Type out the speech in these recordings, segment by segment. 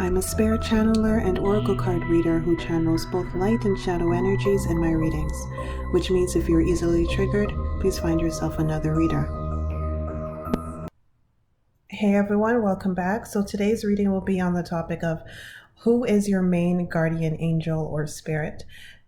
I'm a spirit channeler and oracle card reader who channels both light and shadow energies in my readings, which means if you're easily triggered, please find yourself another reader. Hey everyone, welcome back. So today's reading will be on the topic of who is your main guardian angel or spirit.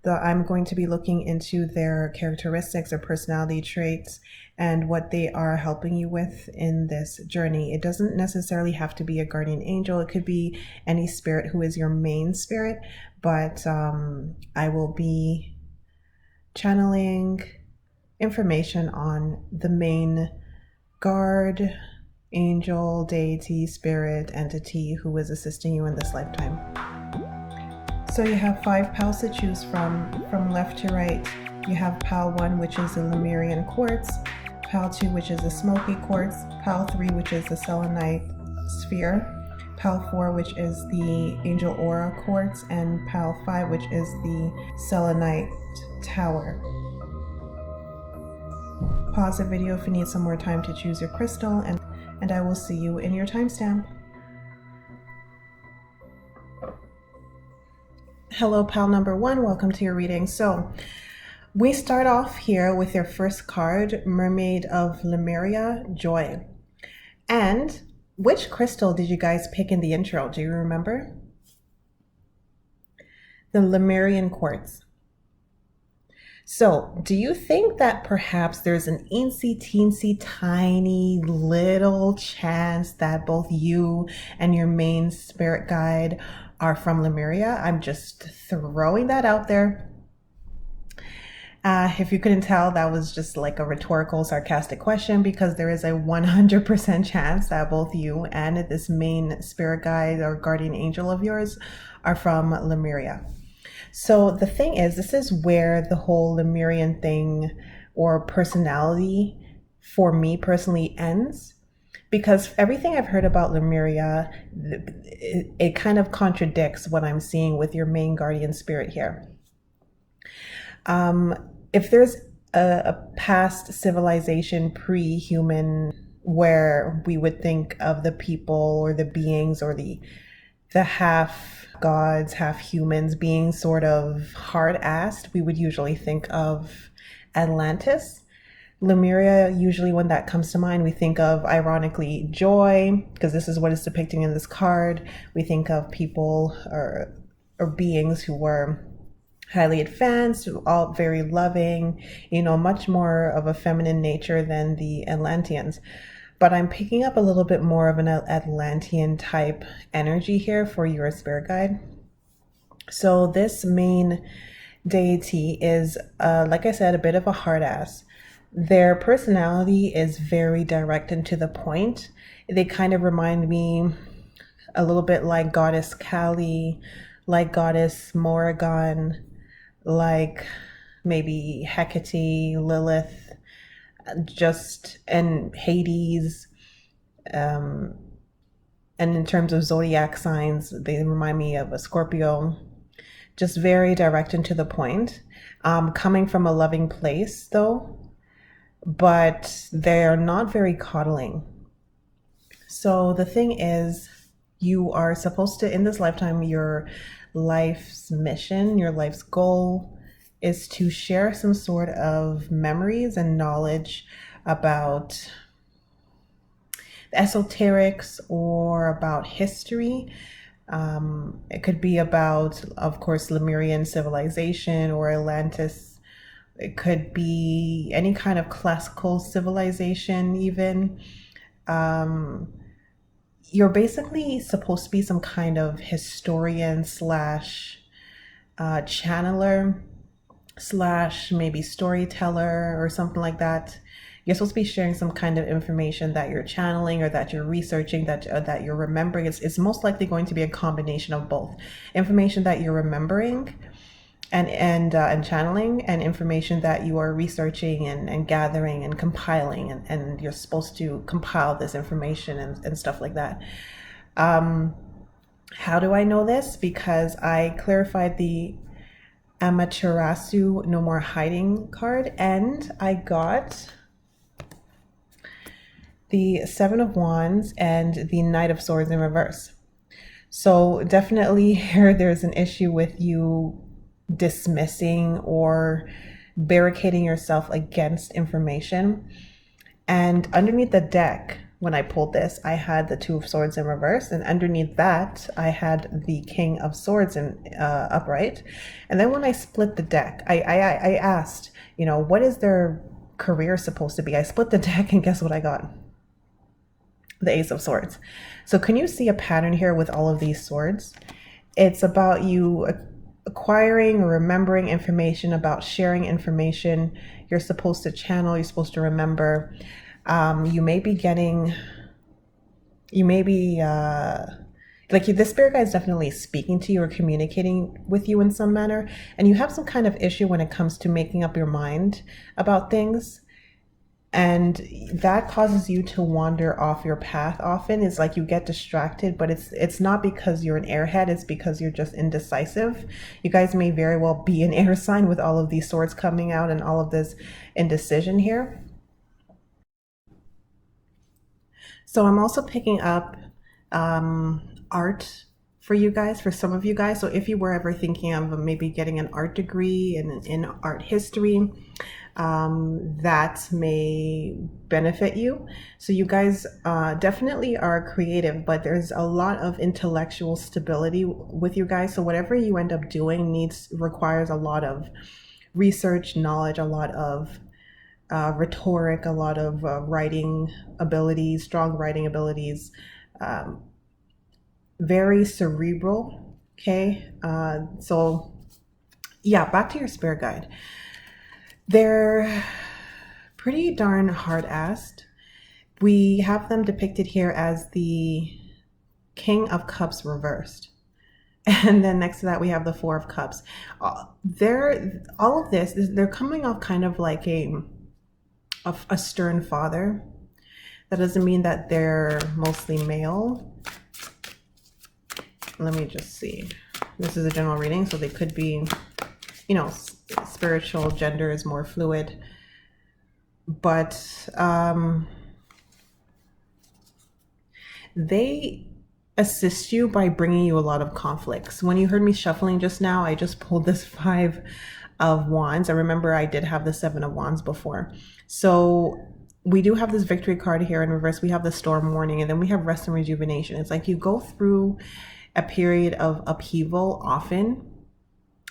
I'm going to be looking into their characteristics or personality traits and what they are helping you with in this journey. It doesn't necessarily have to be a guardian angel. It could be any spirit who is your main spirit, but I will be channeling information on the main guard, angel, deity, spirit, entity who is assisting you in this lifetime. So you have 5 pals to choose from left to right. You have pal 1, which is a Lemurian quartz, pal 2, which is a smoky quartz, pal 3, which is the selenite sphere, pal 4, which is the angel aura quartz, and pal 5, which is the selenite tower. Pause the video if you need some more time to choose your crystal, and I will see you in your timestamp. Hello, pal number 1. Welcome to your reading. So we start off here with your first card, Mermaid of Lemuria, Joy. And which crystal did you guys pick in the intro? Do you remember? The Lemurian quartz. So do you think that perhaps there's an teensy tiny little chance that both you and your main spirit guide are from Lemuria? I'm just throwing that out there. If you couldn't tell, that was just like a rhetorical, sarcastic question, because there is a 100% chance that both you and this main spirit guide or guardian angel of yours are from Lemuria. So the thing is, this is where the whole Lemurian thing or personality for me personally ends. Because everything I've heard about Lemuria, it kind of contradicts what I'm seeing with your main guardian spirit here. If there's a past civilization pre-human where we would think of the people or the beings or the half gods, half humans being sort of hard-assed, we would usually think of Atlantis. Lemuria, usually when that comes to mind, we think of, ironically, joy, because this is what is depicting in this card. We think of people or beings who were highly advanced, all very loving, much more of a feminine nature than the Atlanteans. But I'm picking up a little bit more of an Atlantean type energy here for your spirit guide. So this main deity is, like I said, a bit of a hard ass. Their personality is very direct and to the point. They kind of remind me a little bit like Goddess Kali, like Goddess Morrigan, like maybe Hecate, Lilith, and Hades. And in terms of zodiac signs, they remind me of a Scorpio. Just very direct and to the point. Coming from a loving place though, but they're not very coddling. So the thing is, you are supposed to, in this lifetime, your life's mission, your life's goal is to share some sort of memories and knowledge about the esoterics or about history. It could be about, of course, Lemurian civilization or Atlantis. It could be any kind of classical civilization even. You're basically supposed to be some kind of historian slash channeler slash maybe storyteller or something like that. You're supposed to be sharing some kind of information that you're channeling or that you're researching, that you're remembering. It's most likely going to be a combination of both. Information that you're remembering and channeling, and information that you are researching and gathering and compiling, and you're supposed to compile this information and stuff like that. How do I know this? Because I clarified the Amaterasu No More Hiding card, and I got the Seven of Wands and the Knight of Swords in reverse. So definitely here there's an issue with you dismissing or barricading yourself against information. And underneath the deck, when I pulled this, I had the Two of Swords in reverse, and underneath that, I had the King of Swords in upright. And then when I split the deck, I asked, what is their career supposed to be? I split the deck, and guess what I got? The Ace of Swords. So can you see a pattern here with all of these swords? It's about you acquiring or remembering information, about sharing information. You're supposed to channel, you're supposed to remember. You may be like the spirit guide is definitely speaking to you or communicating with you in some manner, and you have some kind of issue when it comes to making up your mind about things. And that causes you to wander off your path often. It's like you get distracted, but it's not because you're an airhead, it's because you're just indecisive. You guys may very well be an air sign with all of these swords coming out and all of this indecision here. So I'm also picking up art for you guys, for some of you guys. So if you were ever thinking of maybe getting an art degree in art history, that may benefit you. So you guys definitely are creative, but there's a lot of intellectual stability with you guys. So whatever you end up doing requires a lot of research, knowledge, a lot of rhetoric, a lot of writing abilities, strong writing abilities, very cerebral. Okay. So yeah, back to your spirit guide. They're pretty darn hard-assed. We have them depicted here as the King of Cups reversed. And then next to that, we have the Four of Cups. All of this, they're coming off kind of like a stern father. That doesn't mean that they're mostly male. Let me just see. This is a general reading, so they could be, spiritual gender is more fluid. But they assist you by bringing you a lot of conflicts. When you heard me shuffling just now, I just pulled this Five of Wands. I remember I did have the Seven of Wands before. So we do have this Victory card here in reverse. We have the Storm Warning, and then we have Rest and Rejuvenation. It's like you go through a period of upheaval often,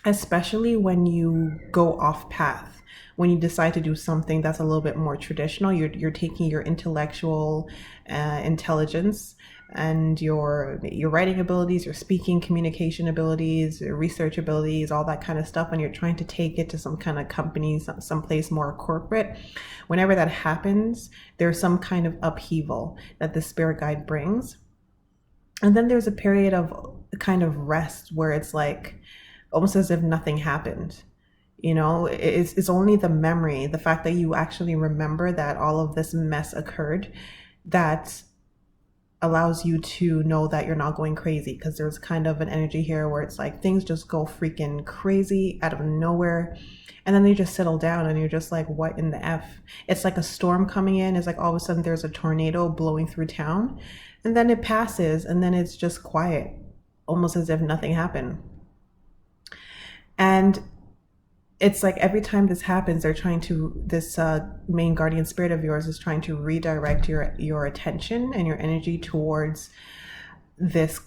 especially when you go off path, when you decide to do something that's a little bit more traditional. You're taking your intellectual intelligence and your writing abilities, your speaking, communication abilities, your research abilities, all that kind of stuff, and you're trying to take it to some kind of company, someplace more corporate. Whenever that happens, there's some kind of upheaval that the spirit guide brings. And then there's a period of kind of rest where it's like almost as if nothing happened. It's only the memory, the fact that you actually remember that all of this mess occurred, that allows you to know that you're not going crazy, because there's kind of an energy here where it's like things just go freaking crazy out of nowhere, and then they just settle down and you're just like, what in the F? It's like a storm coming in. It's like all of a sudden there's a tornado blowing through town, and then it passes, and then it's just quiet, almost as if nothing happened. And it's like every time this happens, this main guardian spirit of yours is trying to redirect your attention and your energy towards this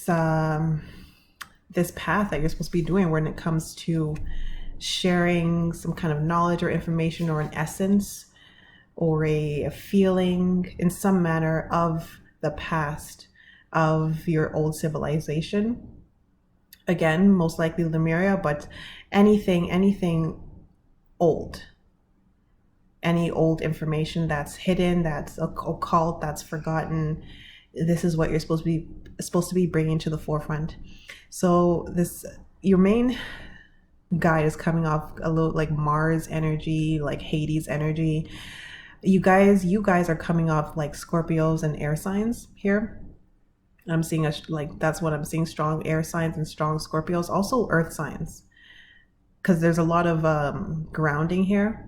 path that you're supposed to be doing when it comes to sharing some kind of knowledge or information or an essence or a feeling in some manner of the past of your old civilization. Again, most likely Lemuria, but anything old, any old information that's hidden, that's occult, that's forgotten. This is what you're supposed to be bringing to the forefront. So your main guide is coming off a little like Mars energy, like Hades energy. You guys are coming off like Scorpios and air signs here. I'm seeing that's what I'm seeing, strong air signs and strong Scorpios, also earth signs, because there's a lot of grounding here.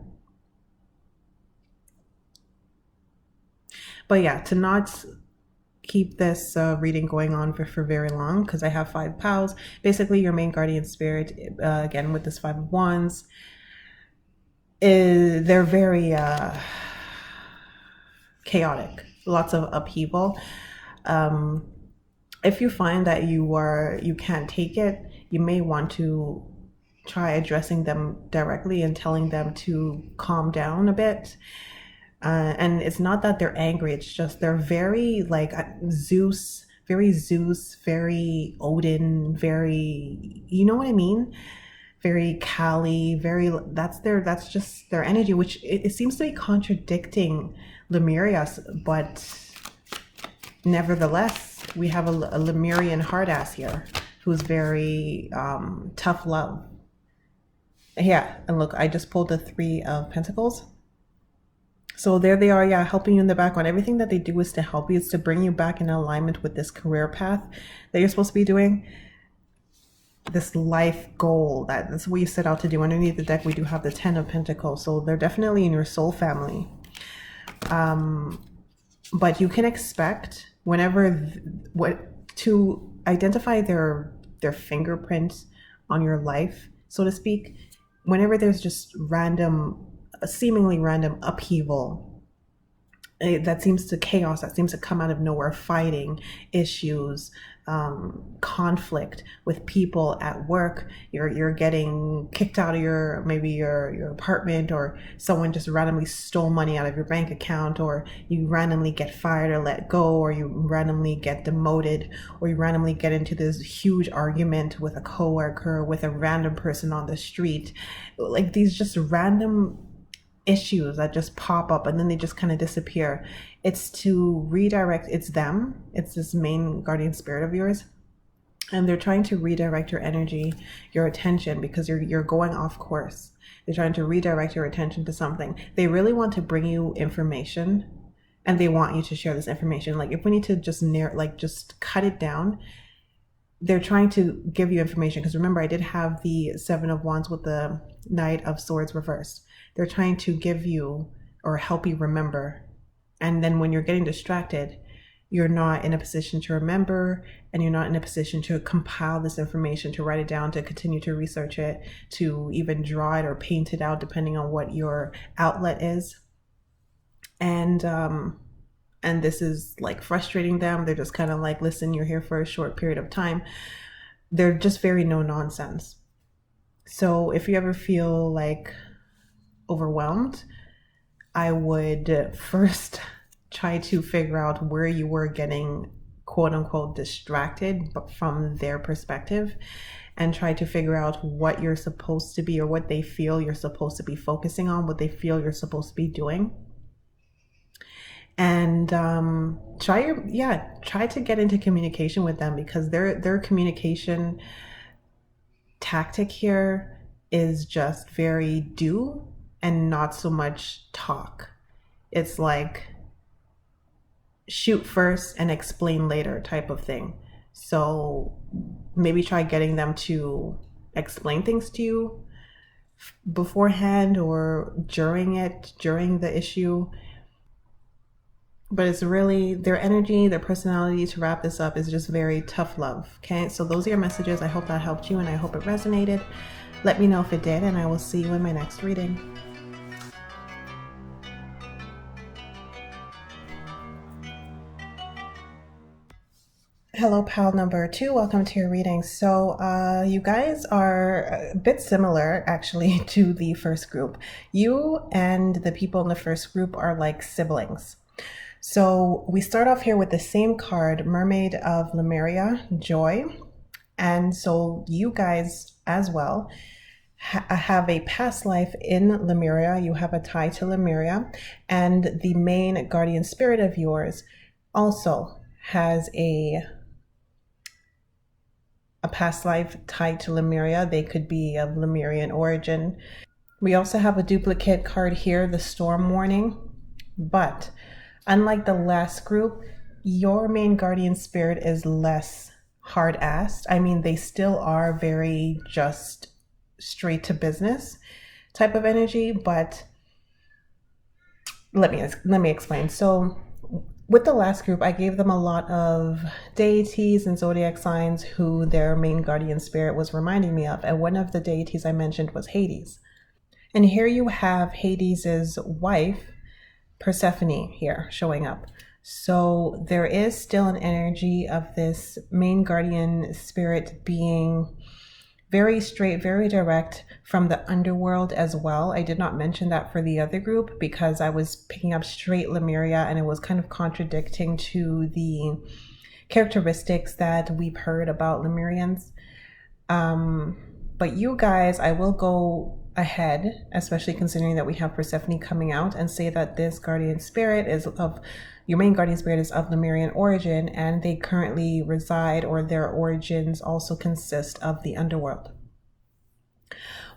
But yeah, to not keep this reading going on for very long because I have 5 pals. Basically, your main guardian spirit, again with this 5 of Wands, they're very chaotic, lots of upheaval. If you find that you can't take it, you may want to try addressing them directly and telling them to calm down a bit. And it's not that they're angry, it's just they're very like Zeus, very Odin, very, you know what I mean? Very Kali, that's just their energy, which it seems to be contradicting Lemuria's, but nevertheless, we have a Lemurian hard ass here who's very tough love. Yeah, and look, I just pulled the 3 of Pentacles. So there they are, yeah, helping you in the background. Everything that they do is to help you. It's to bring you back in alignment with this career path that you're supposed to be doing. This life goal, that's what you set out to do. Underneath the deck, we do have the 10 of Pentacles. So they're definitely in your soul family. But you can expect whenever to identify their fingerprints on your life, so to speak, whenever there's just seemingly random upheaval that seems to chaos, that seems to come out of nowhere, fighting, issues, conflict with people at work, you're getting kicked out of your apartment, or someone just randomly stole money out of your bank account, or you randomly get fired or let go, or you randomly get demoted, or you randomly get into this huge argument with a coworker, with a random person on the street. Like these just random issues that just pop up and then they just kind of disappear. It's to redirect, it's this main guardian spirit of yours, and they're trying to redirect your energy, your attention, because you're going off course. They're trying to redirect your attention to something. They really want to bring you information, and they want you to share this information. Like if we need to just cut it down, they're trying to give you information, because remember I did have the 7 of Wands with the Knight of Swords reversed. They're trying to give you or help you remember. And then when you're getting distracted, you're not in a position to remember, and you're not in a position to compile this information, to write it down, to continue to research it, to even draw it or paint it out, depending on what your outlet is. And this is like frustrating them. They're just kind of like, listen, you're here for a short period of time. They're just very no nonsense. So if you ever feel like overwhelmed, I would first try to figure out where you were getting quote unquote distracted, but from their perspective, and try to figure out what you're supposed to be, or what they feel you're supposed to be focusing on, what they feel you're supposed to be doing. And try to get into communication with them, because their communication tactic here is just very do and not so much talk. It's like shoot first and explain later type of thing. So maybe try getting them to explain things to you beforehand or during the issue. But it's really their energy, their personality, to wrap this up, is just very tough love. Okay, so those are your messages. I hope that helped you, and I hope it resonated. Let me know if it did, and I will see you in my next reading. Hello, pal number 2. Welcome to your reading. So you guys are a bit similar, actually, to the first group. You and the people in the first group are like siblings. So we start off here with the same card, Mermaid of Lemuria, Joy. And so you guys as well have a past life in Lemuria. You have a tie to Lemuria. And the main guardian spirit of yours also has a past life tied to Lemuria. They could be of Lemurian origin. We also have a duplicate card here, the Storm Warning. But unlike the last group, your main guardian spirit is less hard-assed. I mean, they still are very just straight to business type of energy, but let me explain. So with the last group, I gave them a lot of deities and zodiac signs who their main guardian spirit was reminding me of. And one of the deities I mentioned was Hades. And here you have Hades' wife, Persephone, here showing up. So there is still an energy of this main guardian spirit being very straight, very direct from the underworld as well. I did not mention that for the other group because I was picking up straight Lemuria and it was kind of contradicting to the characteristics that we've heard about Lemurians. But you guys, I will go ahead, especially considering that we have Persephone coming out, and say that this guardian spirit is of your main guardian spirit is of Lemurian origin, and they currently reside, or their origins also consist of the underworld.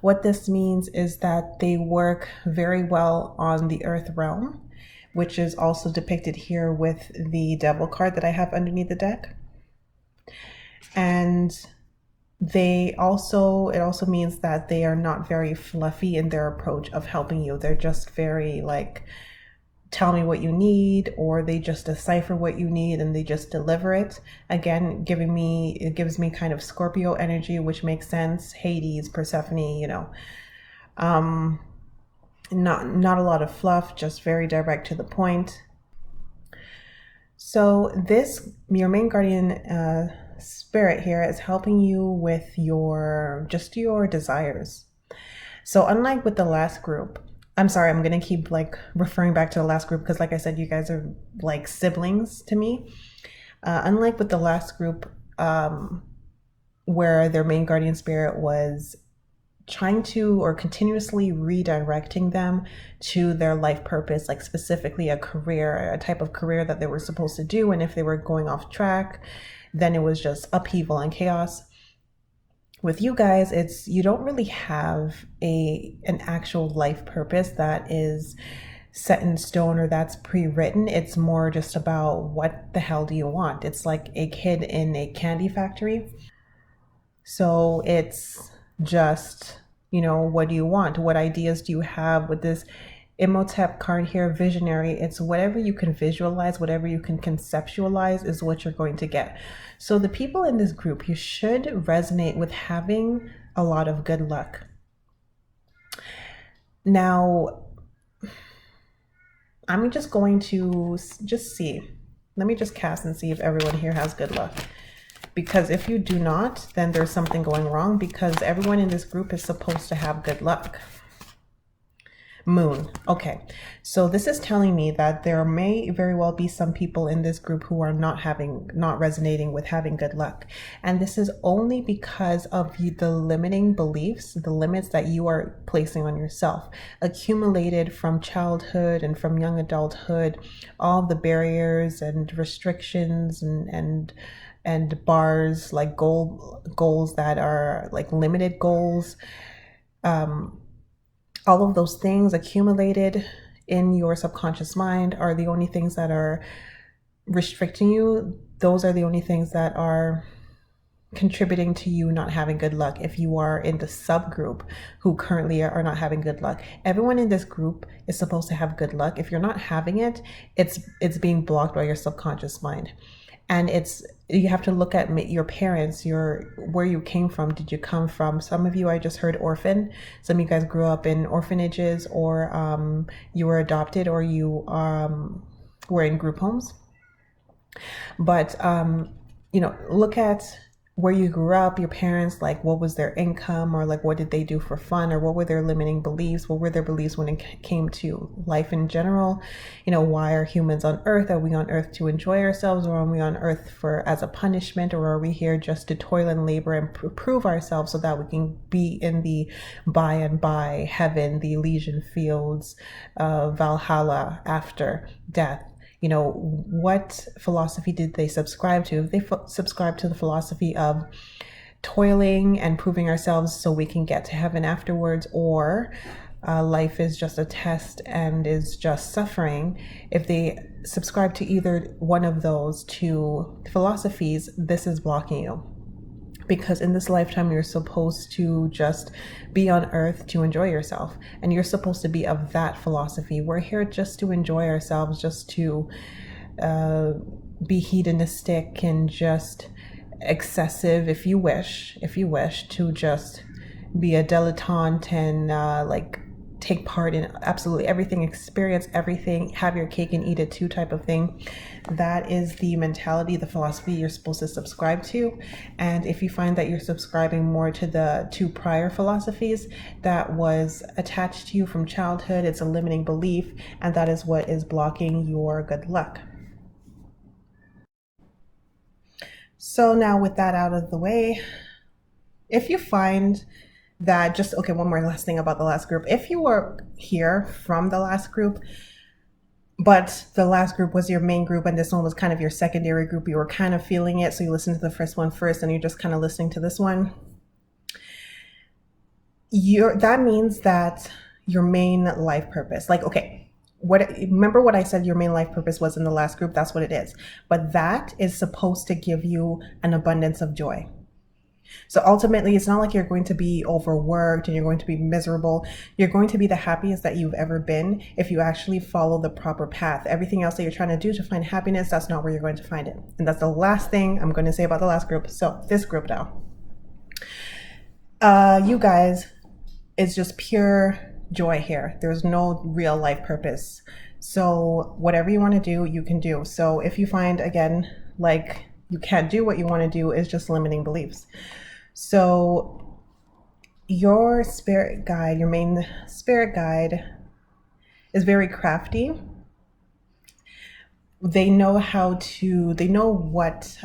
What this means is that they work very well on the earth realm, which is also depicted here with the devil card that I have underneath the deck. And it also means that they are not very fluffy in their approach of helping you. They're just very like, tell me what you need, or they just decipher what you need and they just deliver it. Again, it gives me kind of Scorpio energy, which makes sense. Hades, Persephone, not a lot of fluff, just very direct to the point. So your main guardian spirit here is helping you with your desires. So unlike with the last group, I'm sorry, I'm going to keep like referring back to the last group because like I said, you guys are like siblings to me. Unlike with the last group, where their main guardian spirit was trying to or continuously redirecting them to their life purpose, like specifically a type of career that they were supposed to do. And if they were going off track, then it was just upheaval and chaos. With you guys, you don't really have an actual life purpose that is set in stone or that's pre-written. It's more just about what the hell do you want? It's like a kid in a candy factory. So it's just, what do you want? What ideas do you have with this Imhotep card here, visionary? It's whatever you can visualize, whatever you can conceptualize is what you're going to get. So the people in this group, you should resonate with having a lot of good luck. Now, I'm just going to see. Let me just cast and see if everyone here has good luck. Because if you do not, then there's something going wrong, because everyone in this group is supposed to have good luck. Moon. Okay, so this is telling me that there may very well be some people in this group who are not resonating with having good luck. And this is only because of the limiting beliefs, the limits that you are placing on yourself, accumulated from childhood and from young adulthood, all the barriers and restrictions and bars, like goals that are like limited goals. All of those things accumulated in your subconscious mind are the only things that are restricting you. Those are the only things that are contributing to you not having good luck. If you are in the subgroup who currently are not having good luck, everyone in this group is supposed to have good luck. If you're not having it, it's being blocked by your subconscious mind. And you have to look at your parents, where you came from. Did you come from? Some of you, I just heard orphan. Some of you guys grew up in orphanages, or you were adopted, or you were in group homes. But, look at where you grew up, your parents, like what was their income, or like what did they do for fun, or what were their limiting beliefs? What were their beliefs when it came to life in general? Why are humans on earth? Are we on earth to enjoy ourselves, or are we on earth as a punishment, or are we here just to toil and labor and prove ourselves so that we can be in the by and by heaven, the Elysian fields, Valhalla after death? What philosophy did they subscribe to? If they subscribe to the philosophy of toiling and proving ourselves so we can get to heaven afterwards, or life is just a test and is just suffering, if they subscribe to either one of those two philosophies, this is blocking you. Because in this lifetime, you're supposed to just be on earth to enjoy yourself. And you're supposed to be of that philosophy. We're here just to enjoy ourselves, just to be hedonistic and just excessive if you wish to just be a dilettante and like take part in absolutely everything, experience everything, have your cake and eat it too type of thing. That is the mentality, the philosophy you're supposed to subscribe to. And if you find that you're subscribing more to the two prior philosophies that was attached to you from childhood, it's a limiting belief, and that is what is blocking your good luck. So now with that out of the way, if you find that just, okay, one more last thing about the last group. If you were here from the last group, but the last group was your main group and this one was kind of your secondary group, you were kind of feeling it, so you listened to the first one first and you're just kind of listening to this one, that means that your main life purpose, like, okay, remember what I said your main life purpose was in the last group? That's what it is. But that is supposed to give you an abundance of joy. So ultimately, it's not like you're going to be overworked and you're going to be miserable. You're going to be the happiest that you've ever been if you actually follow the proper path. Everything else that you're trying to do to find happiness, that's not where you're going to find it. And that's the last thing I'm going to say about the last group. So this group now, you guys, it's just pure joy here. There's no real life purpose. So whatever you want to do, you can do. So if you find, again, like you can't do what you want to do, is just limiting beliefs. So your spirit guide, your main spirit guide, is very crafty. They know what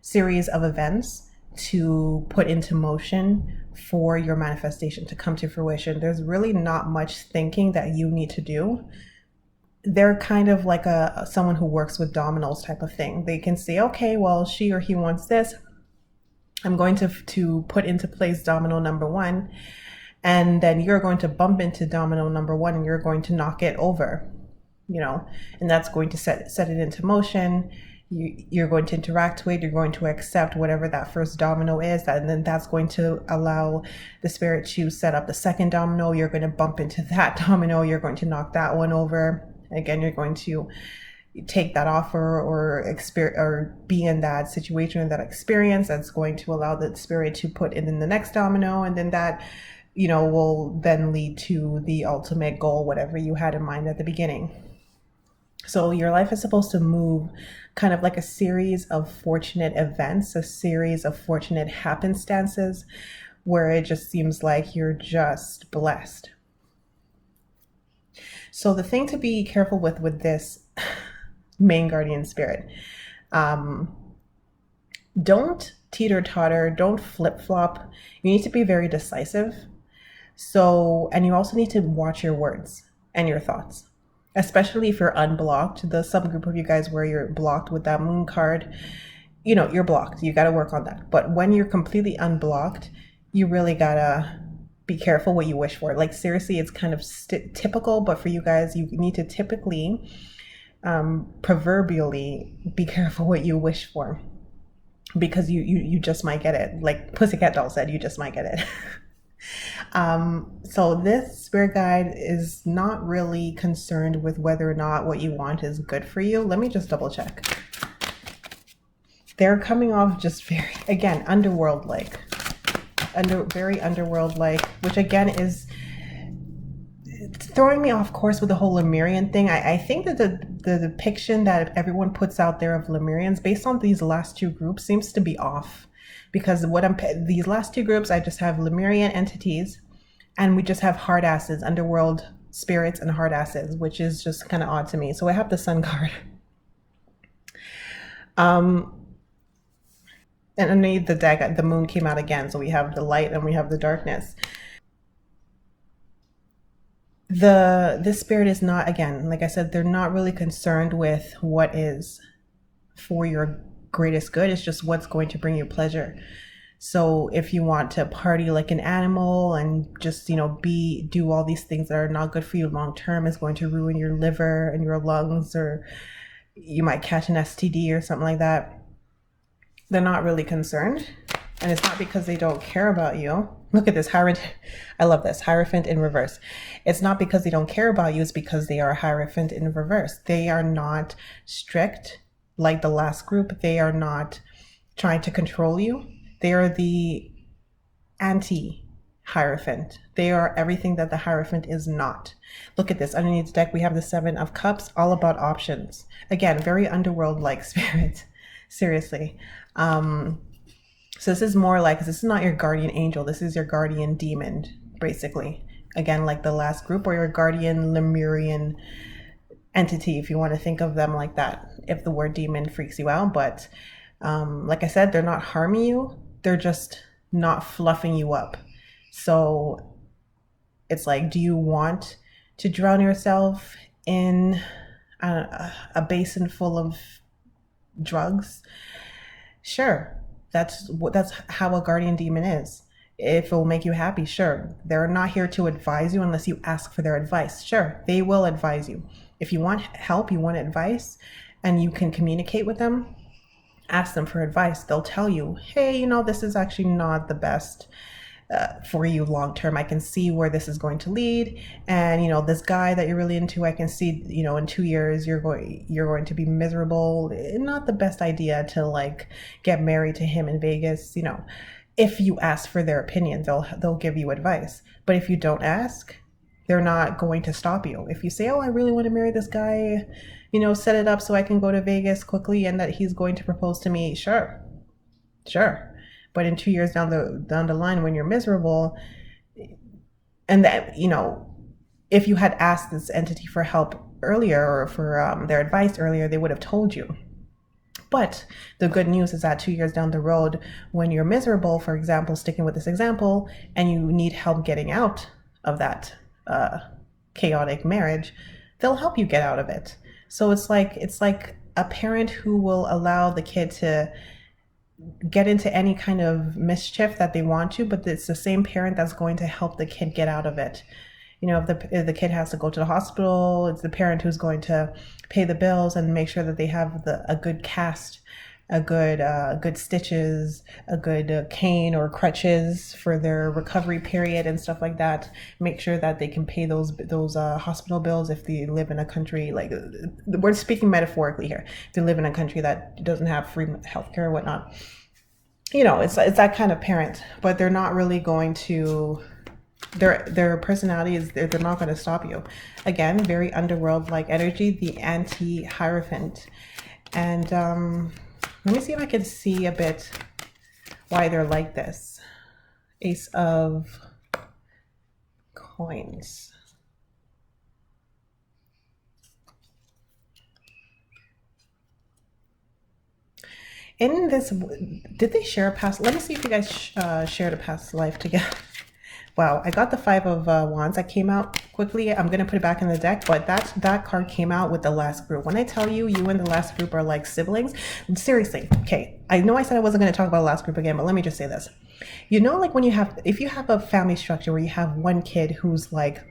series of events to put into motion for your manifestation to come to fruition. There's really not much thinking that you need to do. They're kind of like someone who works with dominoes type of thing. They can say, okay, well, she or he wants this. I'm going to put into place domino number one, and then you're going to bump into domino number one and you're going to knock it over, and that's going to set it into motion. You're going to interact with, you're going to accept whatever that first domino is, and then that's going to allow the spirit to set up the second domino. You're going to bump into that domino, you're going to knock that one over. Again, you're going to take that offer or be in that situation, that experience that's going to allow the spirit to put in the next domino, and then that will then lead to the ultimate goal, whatever you had in mind at the beginning. So your life is supposed to move kind of like a series of fortunate events, a series of fortunate happenstances where it just seems like you're just blessed. So the thing to be careful with this main guardian spirit, don't teeter-totter, don't flip-flop. You need to be very decisive. And you also need to watch your words and your thoughts, especially if you're unblocked. The subgroup of you guys where you're blocked with that moon card, you're blocked. You got to work on that. But when you're completely unblocked, you really gotta be careful what you wish for. Like, seriously, it's kind of typical, but for you guys, you need to typically, proverbially, be careful what you wish for, because you just might get it. Like Pussycat Doll said, you just might get it. So this spirit guide is not really concerned with whether or not what you want is good for you. Let me just double check. They're coming off just very, again, underworld-like. Very underworld-like, which again is throwing me off course with the whole Lemurian thing. I think that the depiction that everyone puts out there of Lemurians based on these last two groups seems to be off, because these last two groups, I just have Lemurian entities, and we just have hard asses, underworld spirits and hard asses, which is just kind of odd to me. So I have the Sun card. And underneath the deck, the moon came out again. So we have the light and we have the darkness. This spirit is not, again, like I said, they're not really concerned with what is for your greatest good. It's just what's going to bring you pleasure. So if you want to party like an animal and just, do all these things that are not good for you long term, is going to ruin your liver and your lungs, or you might catch an STD or something like that. They're not really concerned. And it's not because they don't care about you. Look at this, Hierophant. I love this, Hierophant in reverse. It's not because they don't care about you, it's because they are Hierophant in reverse. They are not strict like the last group. They are not trying to control you. They are the anti-Hierophant. They are everything that the Hierophant is not. Look at this, underneath the deck we have the Seven of Cups, all about options. Again, very underworld-like spirit, seriously. So this is more like, this is not your guardian angel, this is your guardian demon, basically. Again, like the last group, or your guardian Lemurian entity, if you want to think of them like that, if the word demon freaks you out. But like I said, they're not harming you, they're just not fluffing you up. So it's like, do you want to drown yourself in a basin full of drugs? Sure. That's how a guardian demon is. If it will make you happy, sure. They're not here to advise you unless you ask for their advice. Sure, they will advise you. If you want help, you want advice, and you can communicate with them, ask them for advice. They'll tell you, hey, this is actually not the best for you long term. I can see where this is going to lead, and this guy that you're really into, I can see in 2 years you're going to be miserable. Not the best idea to like get married to him in Vegas. If you ask for their opinion, they'll give you advice. But if you don't ask, they're not going to stop you. If you say, oh, I really want to marry this guy, set it up so I can go to Vegas quickly and that he's going to propose to me, sure. But in 2 years down the line, when you're miserable, and that if you had asked this entity for help earlier, or for their advice earlier, they would have told you. But the good news is that 2 years down the road, when you're miserable, for example, sticking with this example, and you need help getting out of that chaotic marriage, they'll help you get out of it. So it's like a parent who will allow the kid to get into any kind of mischief that they want to, but it's the same parent that's going to help the kid get out of it. If the kid has to go to the hospital, it's the parent who's going to pay the bills and make sure that they have a good cast, a good stitches, a good cane or crutches for their recovery period and stuff like that. Make sure that they can pay those hospital bills if they live in a country, like, we're speaking metaphorically here, if they live in a country that doesn't have free healthcare or whatnot. It's that kind of parent, but they're not really going to. Their personality is they're not going to stop you. Again, very underworld-like energy, the anti-Hierophant. And let me see if I can see a bit why they're like this. Ace of Coins. In this, did they share a past? Let me see if you guys shared a past life together. Wow, I got the Five of Wands. That came out quickly. I'm going to put it back in the deck, but that card came out with the last group. When I tell you, you and the last group are like siblings, seriously, okay, I know I said I wasn't going to talk about the last group again, but let me just say this. Like if you have a family structure where you have one kid who's like,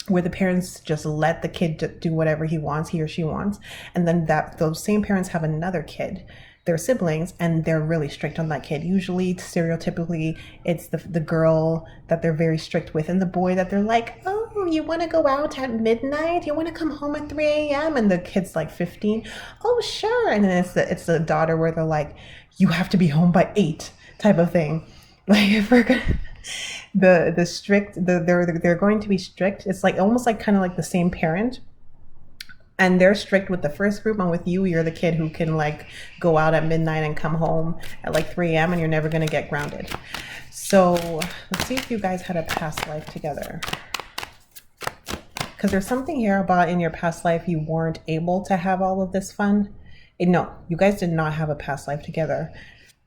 where the parents just let the kid do whatever he or she wants, and then those same parents have another kid, they're siblings, and they're really strict on that kid. Usually, stereotypically, it's the girl that they're very strict with, and the boy that they're like, oh, you want to go out at midnight? You want to come home at 3 a.m.? And the kid's like 15. Oh, sure. And then it's the daughter where they're like, you have to be home by 8 type of thing. Like, if we're gonna, the strict, they're going to be strict. It's like almost like kind of like the same parent. And they're strict with the first group, and with you're the kid who can like go out at midnight and come home at like 3 a.m. and you're never going to get grounded. So let's see if you guys had a past life together. Because there's something here about in your past life you weren't able to have all of this fun. No, you guys did not have a past life together.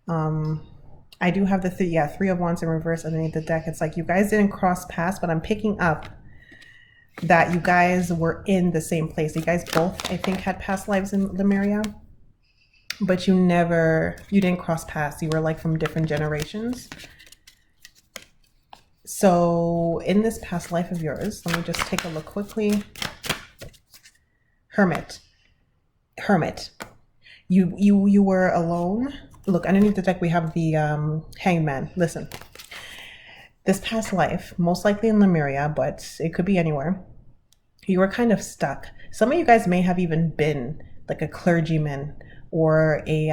I do have the Three of Wands in reverse underneath the deck. It's like you guys didn't cross paths, but I'm picking up that you guys were in the same place. You guys both, I think, had past lives in Lemuria, but you didn't cross paths. You were like from different generations. So in this past life of yours, let me just take a look quickly. Hermit. You were alone. Look, underneath the deck we have the Hangman. Listen. this past life, most likely in Lemuria, but it could be anywhere, you were kind of stuck. Some of you guys may have even been like a clergyman or a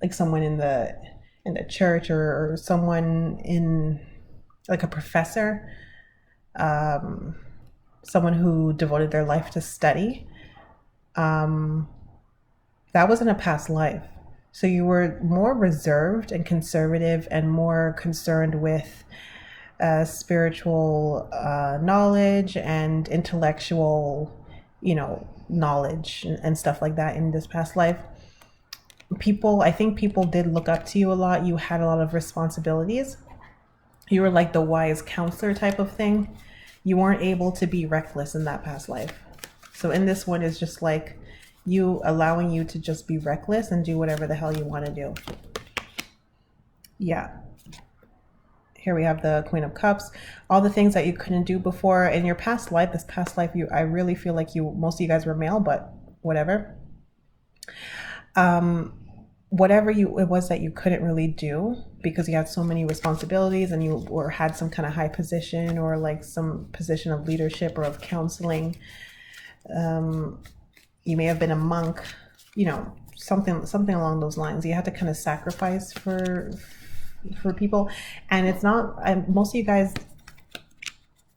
like someone in the church, or someone in like a professor, someone who devoted their life to study. That wasn't a past life. So you were more reserved and conservative and more concerned with spiritual knowledge and intellectual, knowledge and stuff like that in this past life. I think people did look up to you a lot. You had a lot of responsibilities. You were like the wise counselor type of thing. You weren't able to be reckless in that past life. So in this one is just like you allowing you to just be reckless and do whatever the hell you want to do. Yeah. Here we have the Queen of Cups. All the things that you couldn't do before in your past life. This past life, I really feel like most of you guys were male, but whatever. Whatever it was that you couldn't really do because you had so many responsibilities and had some kind of high position or like some position of leadership or of counseling. You may have been a monk, something along those lines. You had to kind of sacrifice for people, and it's not. Most of you guys,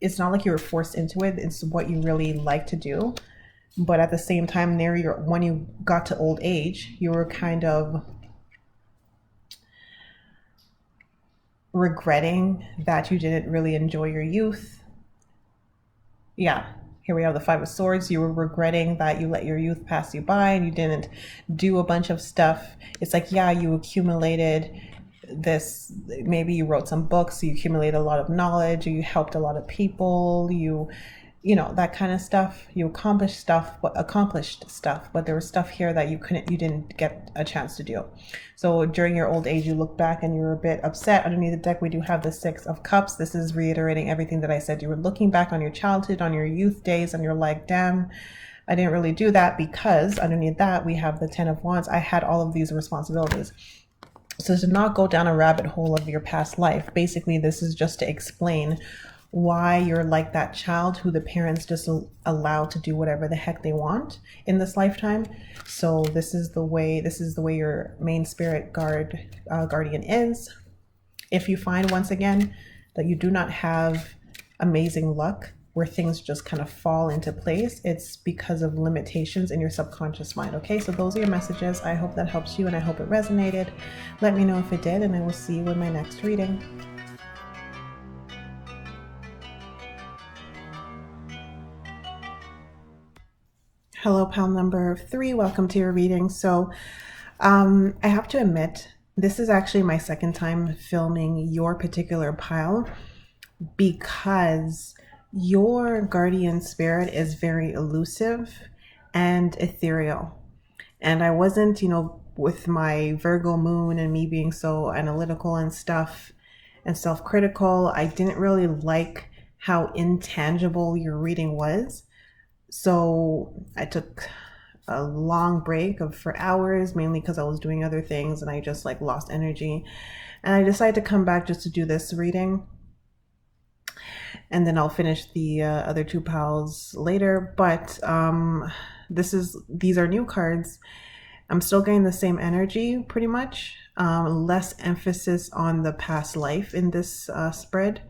it's not like you were forced into it. It's what you really like to do. But at the same time, when you got to old age, you were kind of regretting that you didn't really enjoy your youth. Yeah, here we have the Five of Swords. You were regretting that you let your youth pass you by and you didn't do a bunch of stuff. It's like, yeah, you accumulated this, maybe you wrote some books, you accumulated a lot of knowledge, you helped a lot of people, that kind of stuff. You accomplished stuff, but there was stuff here that you didn't get a chance to do. So during your old age, you look back and you're a bit upset. Underneath the deck, we do have the Six of Cups. This is reiterating everything that I said. You were looking back on your childhood, on your youth days, and you're like, damn, I didn't really do that, because underneath that, we have the Ten of Wands. I had all of these responsibilities. So to not go down a rabbit hole of your past life, basically this is just to explain why you're like that child who the parents just allow to do whatever the heck they want in this lifetime. So this is the way your main spirit guardian is. If you find, once again, that you do not have amazing luck where things just kind of fall into place, it's because of limitations in your subconscious mind. Okay, so those are your messages. I hope that helps you and I hope it resonated. Let me know if it did, and I will see you in my next reading. Hello, pal number 3. Welcome to your reading. So I have to admit, this is actually my second time filming your particular pile, because your guardian spirit is very elusive and ethereal. And I wasn't, with my Virgo moon and me being so analytical and stuff and self-critical, I didn't really like how intangible your reading was. So I took a long break for hours, mainly because I was doing other things and I just lost energy. And I decided to come back just to do this reading. And then I'll finish the other two piles later. But these are new cards. I'm still getting the same energy pretty much. Less emphasis on the past life in this spread.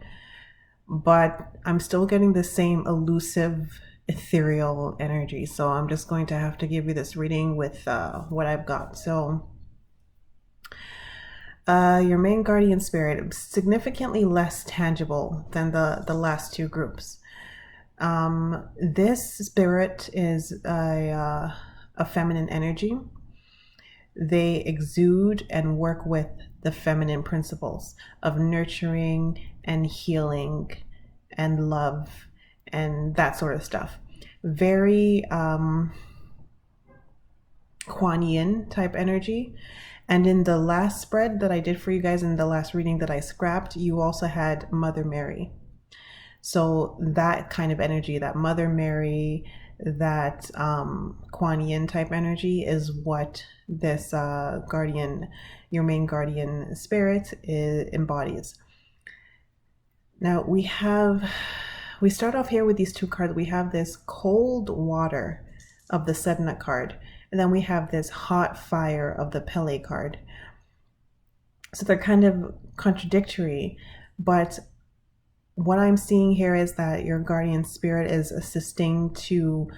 But I'm still getting the same elusive, ethereal energy. So I'm just going to have to give you this reading with what I've got. So your main guardian spirit, significantly less tangible than the last two groups. This spirit is a feminine energy. They exude and work with the feminine principles of nurturing and healing and love and that sort of stuff. Very Kuan Yin type energy. And in the last spread that I did for you guys, in the last reading that I scrapped, you also had Mother Mary. So that kind of energy, that Mother Mary, that Kuan Yin type energy is what this your main guardian spirit embodies. Now we start off here with these two cards. We have this cold water of the Sedna card, and then we have this hot fire of the Pele card. So they're kind of contradictory, but what I'm seeing here is that your guardian spirit is assisting to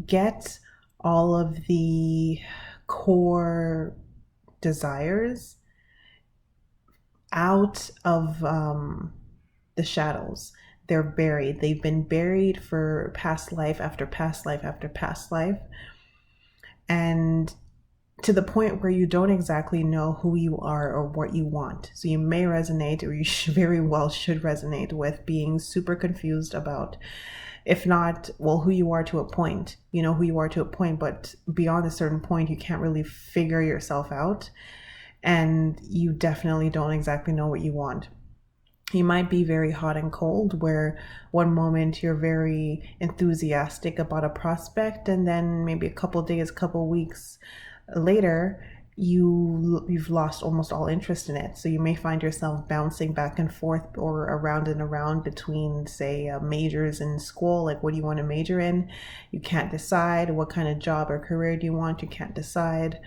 get all of the core desires out of the shadows. They're buried. They've been buried for past life after past life after past life. And to the point where you don't exactly know who you are or what you want. So you may resonate, or you very well should resonate with being super confused about, if not, well, who you are to a point. You know who you are to a point, but beyond a certain point, you can't really figure yourself out. And you definitely don't exactly know what you want. You might be very hot and cold, where one moment you're very enthusiastic about a prospect, and then maybe a couple days, couple weeks later, you've lost almost all interest in it. So you may find yourself bouncing back and forth or around and around between, say, majors in school. Like, what do you want to major in? You can't decide. What kind of job or career do you want? You can't decide.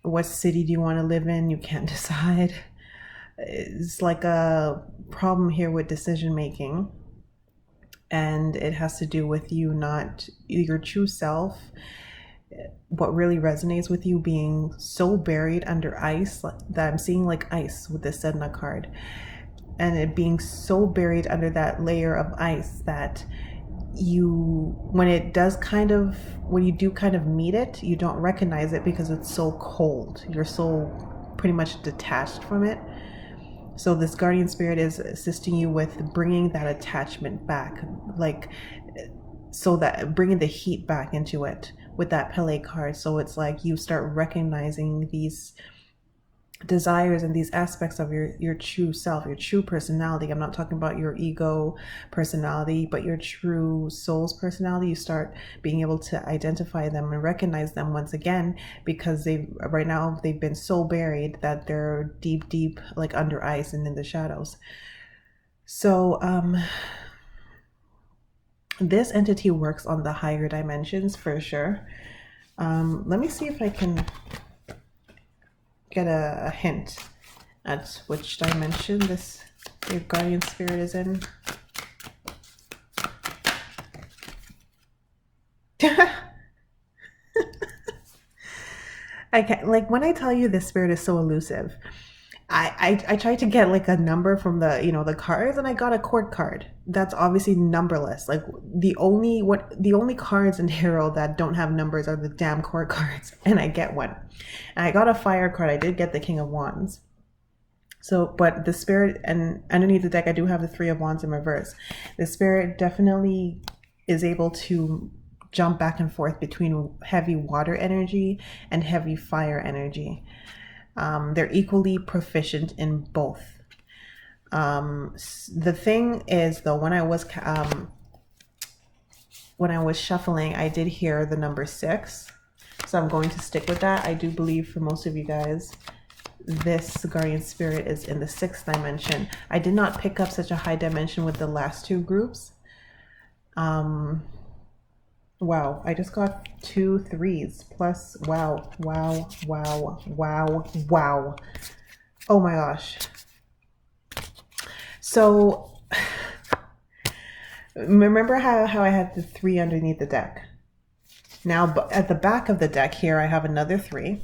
What city do you want to live in? You can't decide. It's like a problem here with decision making, and it has to do with you not your true self, what really resonates with you being so buried under ice, that I'm seeing like ice with the Sedna card, and it being so buried under that layer of ice that when you do kind of meet it, you don't recognize it because it's so cold. You're so pretty much detached from it. So this guardian spirit is assisting you with bringing that attachment back, like, so that bringing the heat back into it with that Pele card. So it's like you start recognizing these desires and these aspects of your true self, your true personality. I'm not talking about your ego personality, but your true soul's personality. You start being able to identify them and recognize them once again, because right now they've been so buried that they're deep like under ice and in the shadows. So this entity works on the higher dimensions for sure. Let me see if I can get a hint at which dimension your guardian spirit is in. I can't, like, when I tell you this spirit is so elusive, I tried to get like a number from the cards, and I got a court card that's obviously numberless. Like, the only cards in tarot that don't have numbers are the damn court cards, and I get one. And I got a fire card. I did get the King of Wands. So, but the spirit, and underneath the deck, I do have the Three of Wands in reverse. The spirit definitely is able to jump back and forth between heavy water energy and heavy fire energy. They're equally proficient in both. The thing is, though, when I was shuffling, I did hear the number 6, so I'm going to stick with that. I do believe for most of you guys, this guardian spirit is in the 6th dimension. I did not pick up such a high dimension with the last two groups. Wow, I just got 2 3s plus, wow. Oh my gosh. So remember how I had the 3 underneath the deck? Now at the back of the deck here, I have another 3.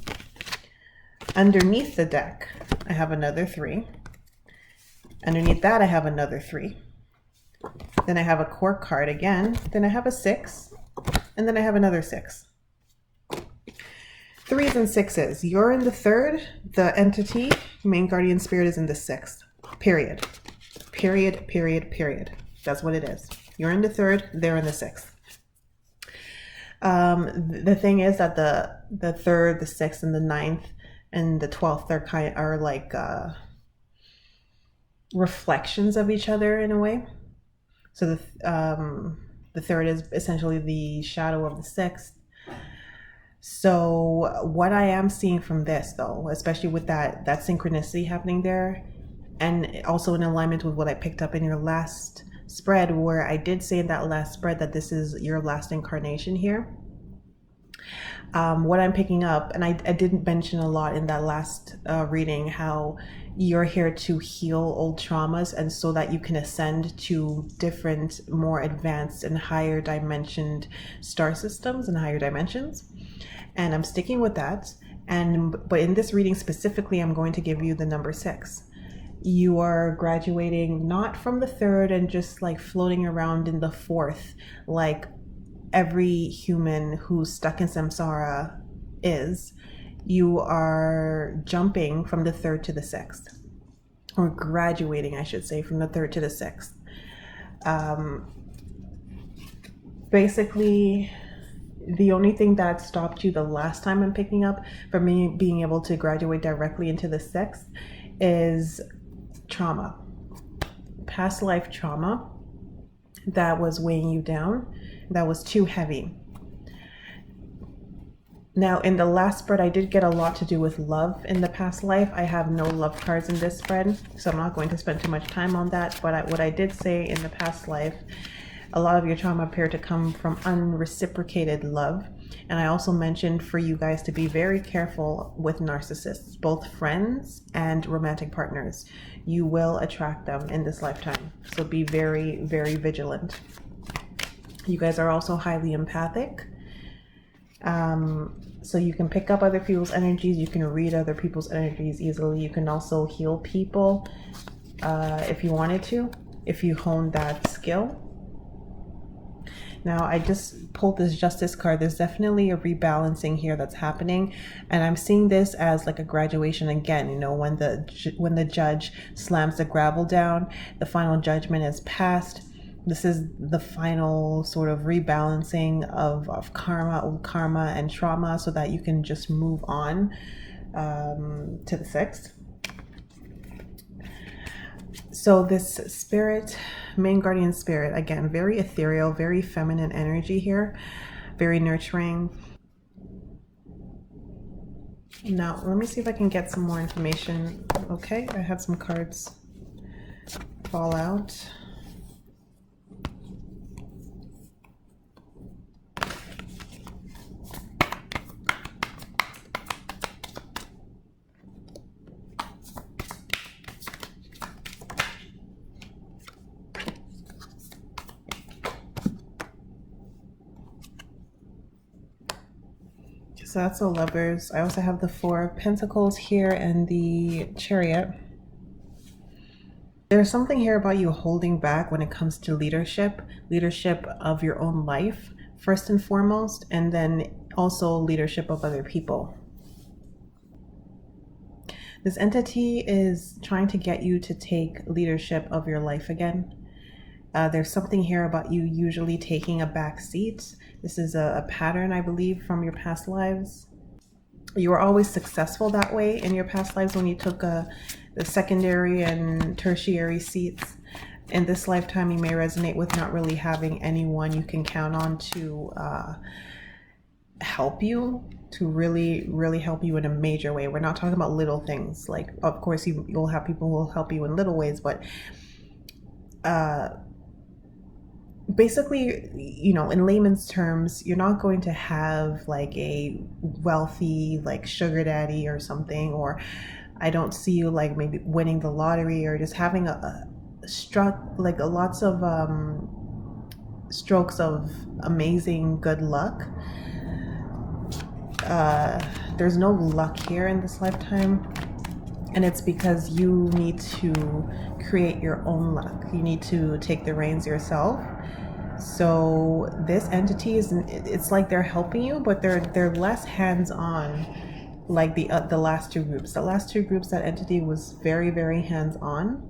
Underneath the deck, I have another 3. Underneath that, I have another 3. Then I have a court card again. Then I have a 6. And then I have another 6. 3s and 6s. You're in the 3rd. The entity, main guardian spirit, is in the 6th. Period. That's what it is. You're in the 3rd. They're in the 6th. The thing is that the 3rd, the 6th, and the 9th, and the 12th are like reflections of each other in a way. So the 3rd is essentially the shadow of the 6th. So what I am seeing from this, though, especially with that synchronicity happening there, and also in alignment with what I picked up in your last spread, where I did say in that last spread that this is your last incarnation here. What I'm picking up, and I didn't mention a lot in that last reading, how you're here to heal old traumas, and so that you can ascend to different, more advanced and higher dimensioned star systems and higher dimensions. And I'm sticking with that. But in this reading specifically, I'm going to give you the number 6. You are graduating not from the 3rd and just like floating around in the 4th, like every human who's stuck in samsara is. You are jumping from the 3rd to the 6th, or graduating, I should say, from the 3rd to the 6th. Basically, the only thing that stopped you the last time I'm picking up from me being able to graduate directly into the 6th is trauma, past life trauma that was weighing you down, that was too heavy. Now, in the last spread, I did get a lot to do with love in the past life. I have no love cards in this spread, so I'm not going to spend too much time on that. But what I did say in the past life, a lot of your trauma appeared to come from unreciprocated love. And I also mentioned for you guys to be very careful with narcissists, both friends and romantic partners. You will attract them in this lifetime. So be very, very vigilant. You guys are also highly empathic. So you can pick up other people's energies. You can read other people's energies easily. You can also heal people if you wanted to, if you hone that skill. Now, I just pulled this Justice card. There's definitely a rebalancing here that's happening, and I'm seeing this as like a graduation again. You know, when the judge slams the gravel down, the final judgment is passed. This is the final sort of rebalancing of karma, old karma and trauma, so that you can just move on to the 6th. So this spirit, main guardian spirit, again, very ethereal, very feminine energy here, very nurturing. Now, let me see if I can get some more information. Okay, I had some cards fall out. So that's the Lovers. I also have the 4 of Pentacles here and the Chariot. There's something here about you holding back when it comes to leadership of your own life, first and foremost, and then also leadership of other people. This entity is trying to get you to take leadership of your life again. There's something here about you usually taking a back seat. This is a pattern, I believe, from your past lives. You were always successful that way in your past lives when you took the secondary and tertiary seats. In this lifetime, you may resonate with not really having anyone you can count on to help you, to really, really help you in a major way. We're not talking about little things. Like, of course, you'll have people who will help you in little ways, but basically, you know, in layman's terms, you're not going to have like a wealthy like sugar daddy or something, or I don't see you like maybe winning the lottery or just having lots of strokes of amazing good luck. There's no luck here in this lifetime, and it's because you need to create your own luck. You need to take the reins yourself. So this entity it's like they're helping you, but they're less hands-on like the last 2 groups. The last 2 groups, that entity was very, very hands-on.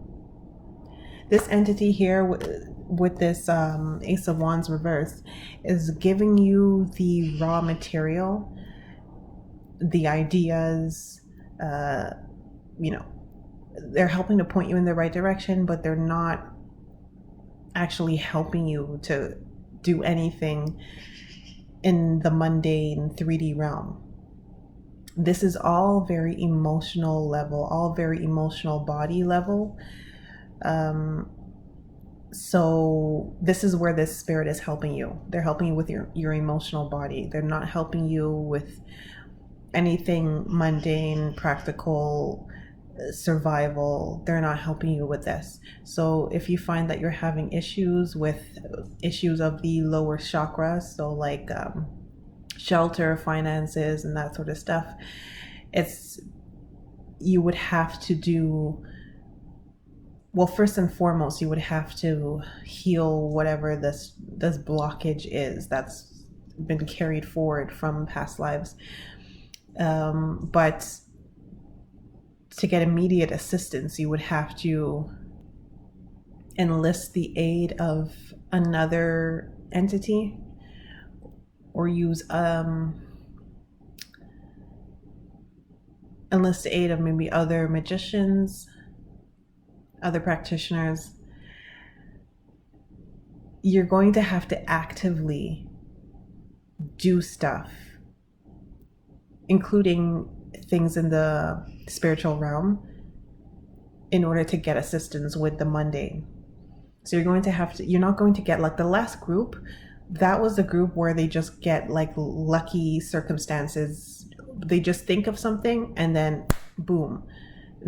This entity here with this Ace of Wands reverse is giving you the raw material, the ideas, you know, they're helping to point you in the right direction, but they're not actually helping you to do anything in the mundane 3D realm. This is all very emotional level, all very emotional body level. So this is where this spirit is helping you. They're helping you with your emotional body. They're not helping you with anything mundane, practical, survival. They're not helping you with this. So if you find that you're having issues of the lower chakras, so like shelter, finances, and that sort of stuff, you would have to do, well, first and foremost, you would have to heal whatever this blockage is that's been carried forward from past lives. But to get immediate assistance, you would have to enlist the aid of another entity, or use enlist the aid of maybe other magicians, other practitioners. You're going to have to actively do stuff, including things in the spiritual realm, in order to get assistance with the mundane. So you're not going to get like the last group. That was the group where they just get like lucky circumstances. They just think of something and then boom,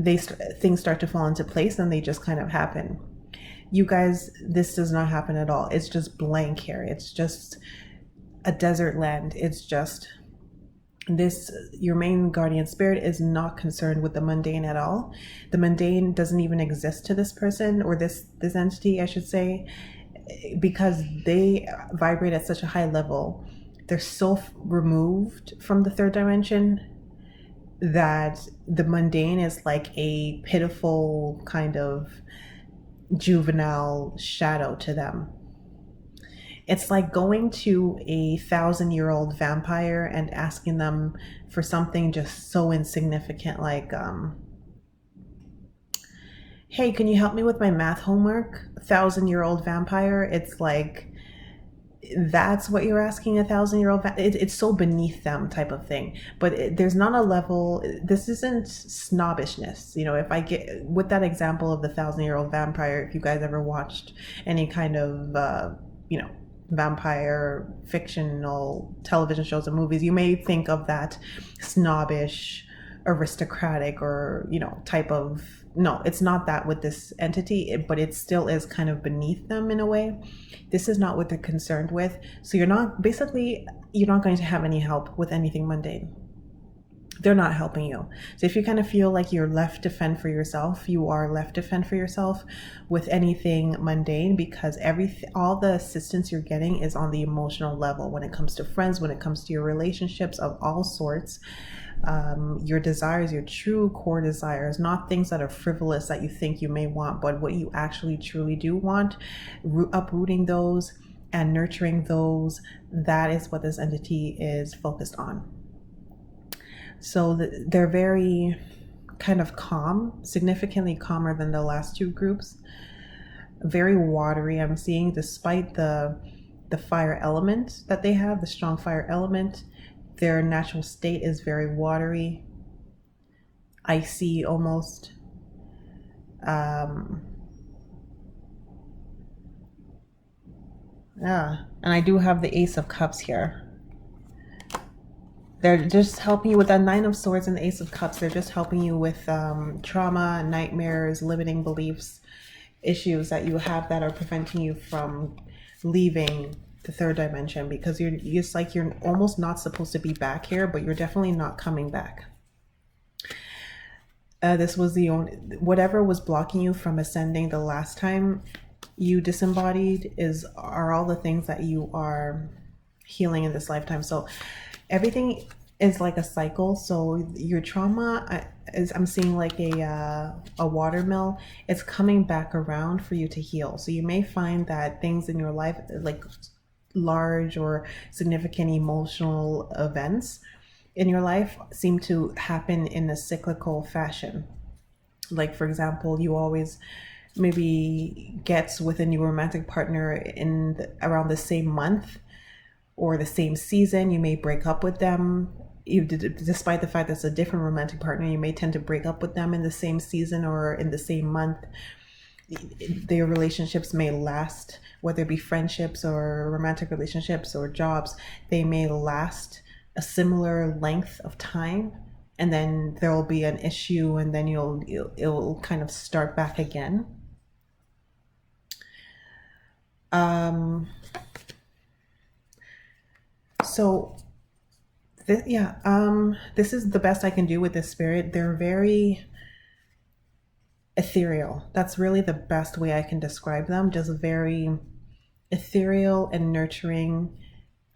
things start to fall into place and they just kind of happen. You guys, this does not happen at all. It's just blank here. It's just a desert land. It's just this. Your main guardian spirit is not concerned with the mundane at all. The mundane doesn't even exist to this person, or this entity, I should say, because they vibrate at such a high level. They're so removed from the third dimension that the mundane is like a pitiful kind of juvenile shadow to them. It's like going to a 1,000-year-old vampire and asking them for something just so insignificant, like, hey, can you help me with my math homework? 1,000-year-old vampire. It's like, that's what you're asking a 1,000-year-old. It's so beneath them type of thing. But there's not a level. This isn't snobbishness. If I get with that example of the 1,000-year-old vampire, if you guys ever watched any kind of, vampire fictional television shows and movies, you may think of that snobbish, aristocratic, or type of. No, it's not that with this entity, but it still is kind of beneath them in a way. This is not what they're concerned with. So you're not going to have any help with anything mundane. They're not helping you. So if you kind of feel like you're left to fend for yourself, you are left to fend for yourself with anything mundane, because all the assistance you're getting is on the emotional level, when it comes to friends, when it comes to your relationships of all sorts. Your desires, your true core desires, not things that are frivolous that you think you may want, but what you actually truly do want, uprooting those and nurturing those. That is what this entity is focused on. So they're very kind of calm, significantly calmer than the last two groups. Very watery, I'm seeing, despite the fire element that they have, the strong fire element. Their natural state is very watery, icy almost. Yeah, and I do have the Ace of Cups here. They're just helping you with that Nine of Swords and the Ace of Cups. They're just helping you with trauma, nightmares, limiting beliefs, issues that you have that are preventing you from leaving the third dimension, because it's like you're almost not supposed to be back here, but you're definitely not coming back. This was whatever was blocking you from ascending the last time you disembodied are all the things that you are healing in this lifetime. So everything is like a cycle. So your trauma I'm seeing like a watermill. It's coming back around for you to heal. So you may find that things in your life, like large or significant emotional events in your life, seem to happen in a cyclical fashion. Like, for example, you always maybe get with a new romantic partner around the same month or the same season. You may break up with them despite the fact that it's a different romantic partner, you may tend to break up with them in the same season or in the same month. Their relationships may last, whether it be friendships or romantic relationships or jobs, they may last a similar length of time, and then there will be an issue, and then it'll kind of start back again. So this is the best I can do with this spirit. They're very ethereal. That's really the best way I can describe them. Just very ethereal and nurturing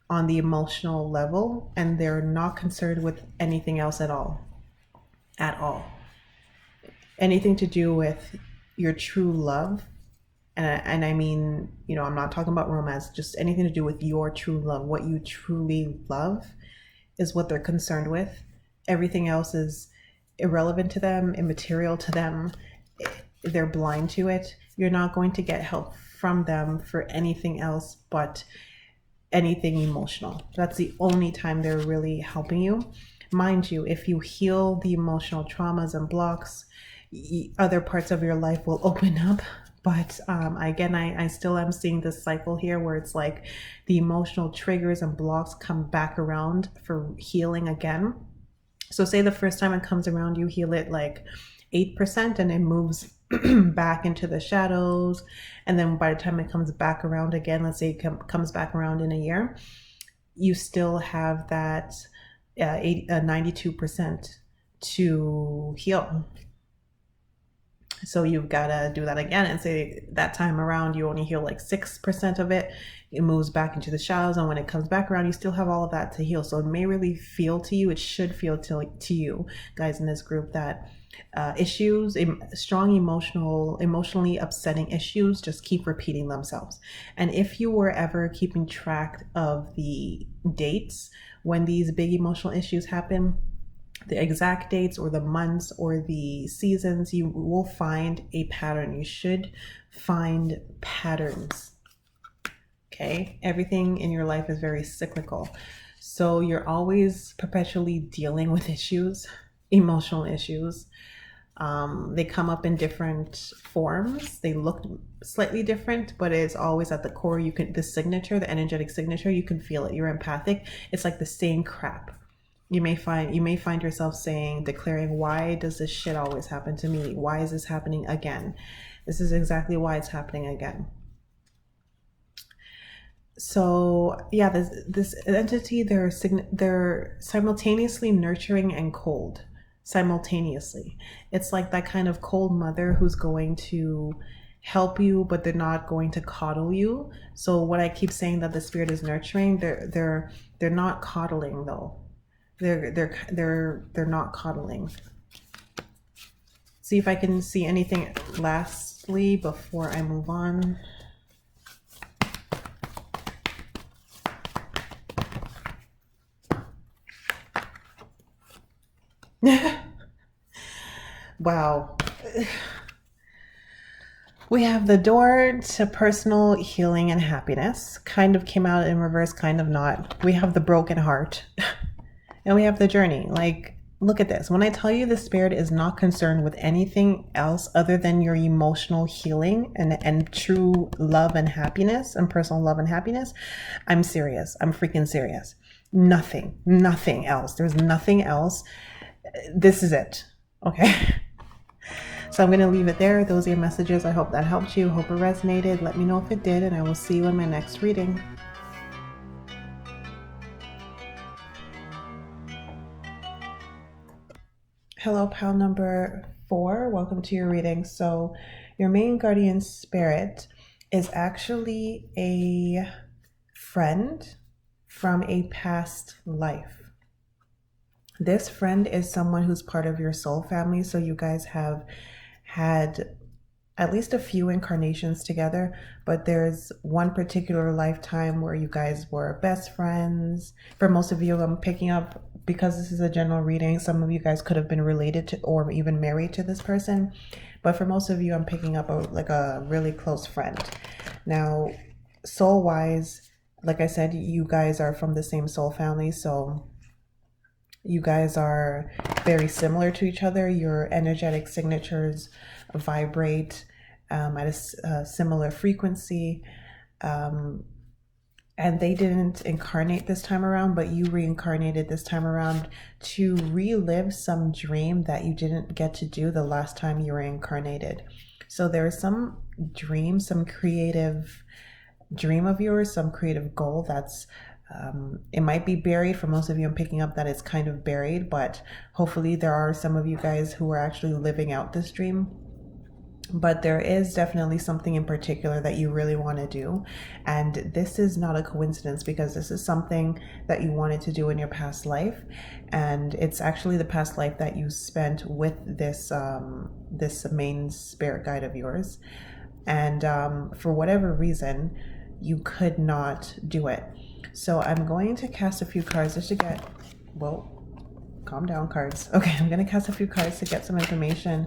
on the emotional level, and they're not concerned with anything else at all. Anything to do with your true love, and I mean, I'm not talking about romance, just anything to do with your true love, what you truly love is what they're concerned with. Everything else is irrelevant to them, immaterial to them. They're blind to it. You're not going to get help from them for anything else but anything emotional. That's the only time they're really helping you. Mind you, if you heal the emotional traumas and blocks, other parts of your life will open up. But again, I still am seeing this cycle here where it's like the emotional triggers and blocks come back around for healing again. So say the first time it comes around, you heal it like 8% and it moves back into the shadows. And then by the time it comes back around again, let's say it comes back around in a year, you still have that 92% to heal. So you've got to do that again and say that time around you only heal like 6% of it. It moves back into the shadows, and when it comes back around, you still have all of that to heal. So it may really feel to you, it should feel to you guys in this group, that issues, strong emotionally upsetting issues just keep repeating themselves. And if you were ever keeping track of the dates when these big emotional issues happen, the exact dates or the months or the seasons, you will find a pattern. You should find patterns. Okay, everything in your life is very cyclical. So you're always perpetually dealing with issues, emotional issues. They come up in different forms. They look slightly different, but it's always at the core. The signature, the energetic signature, you can feel it. You're empathic. It's like the same crap. You may find yourself declaring, why does this shit always happen to me? Why is this happening again? This is exactly why it's happening again. So yeah, this entity, they're simultaneously nurturing and cold. Simultaneously. It's like that kind of cold mother who's going to help you, but they're not going to coddle you. So what I keep saying that the spirit is nurturing, they're not coddling though. They're not coddling. See if I can see anything lastly before I move on. Wow. We have the door to personal healing and happiness. Kind of came out in reverse, kind of not. We have the broken heart. And we have the journey. Like, look at this. When I tell you the spirit is not concerned with anything else other than your emotional healing and true love and happiness and personal love and happiness, I'm serious. I'm freaking serious. Nothing else. There's nothing else. This is it. Okay. So I'm going to leave it there. Those are your messages. I hope that helped you. Hope it resonated. Let me know if it did, and I will see you in my next reading. Hello, pal number 4. Welcome to your reading. So your main guardian spirit is actually a friend from a past life. This friend is someone who's part of your soul family. So you guys have had at least a few incarnations together, but there's one particular lifetime where you guys were best friends. For most of you, I'm picking up, because this is a general reading, some of you guys could have been related to or even married to this person. But for most of you, I'm picking up a really close friend. Now, soul-wise, like I said, you guys are from the same soul family. So You guys are very similar to each other. Your energetic signatures vibrate at a similar frequency. And they didn't incarnate this time around, but you reincarnated this time around to relive some dream that you didn't get to do the last time you were incarnated. So there is some dream, some creative dream of yours, some creative goal that's it might be buried. For most of you, I'm picking up that it's kind of buried, but hopefully there are some of you guys who are actually living out this dream. But there is definitely something in particular that you really want to do. And this is not a coincidence, because this is something that you wanted to do in your past life. And it's actually the past life that you spent with this main spirit guide of yours. And for whatever reason, you could not do it. So I'm going to cast a few cards just to get, well, calm down, cards. Okay, I'm going to cast a few cards to get some information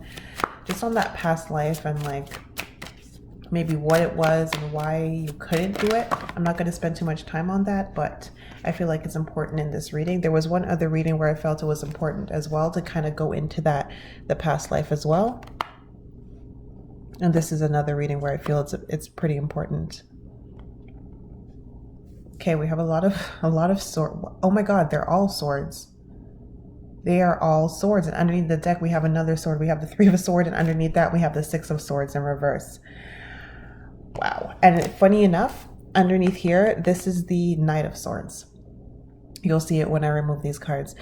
just on that past life, and like maybe what it was and why you couldn't do it. I'm not going to spend too much time on that, but I feel like it's important in this reading. There was one other reading where I felt it was important as well to kind of go into that, the past life as well. And this is another reading where I feel it's pretty important. Okay, we have a lot of swords. Oh my God, they're all swords. They are all swords. And underneath the deck, we have another sword. We have the 3 of a sword, and underneath that, we have the 6 of swords in reverse. Wow. And funny enough, underneath here, this is the Knight of Swords. You'll see it when I remove these cards.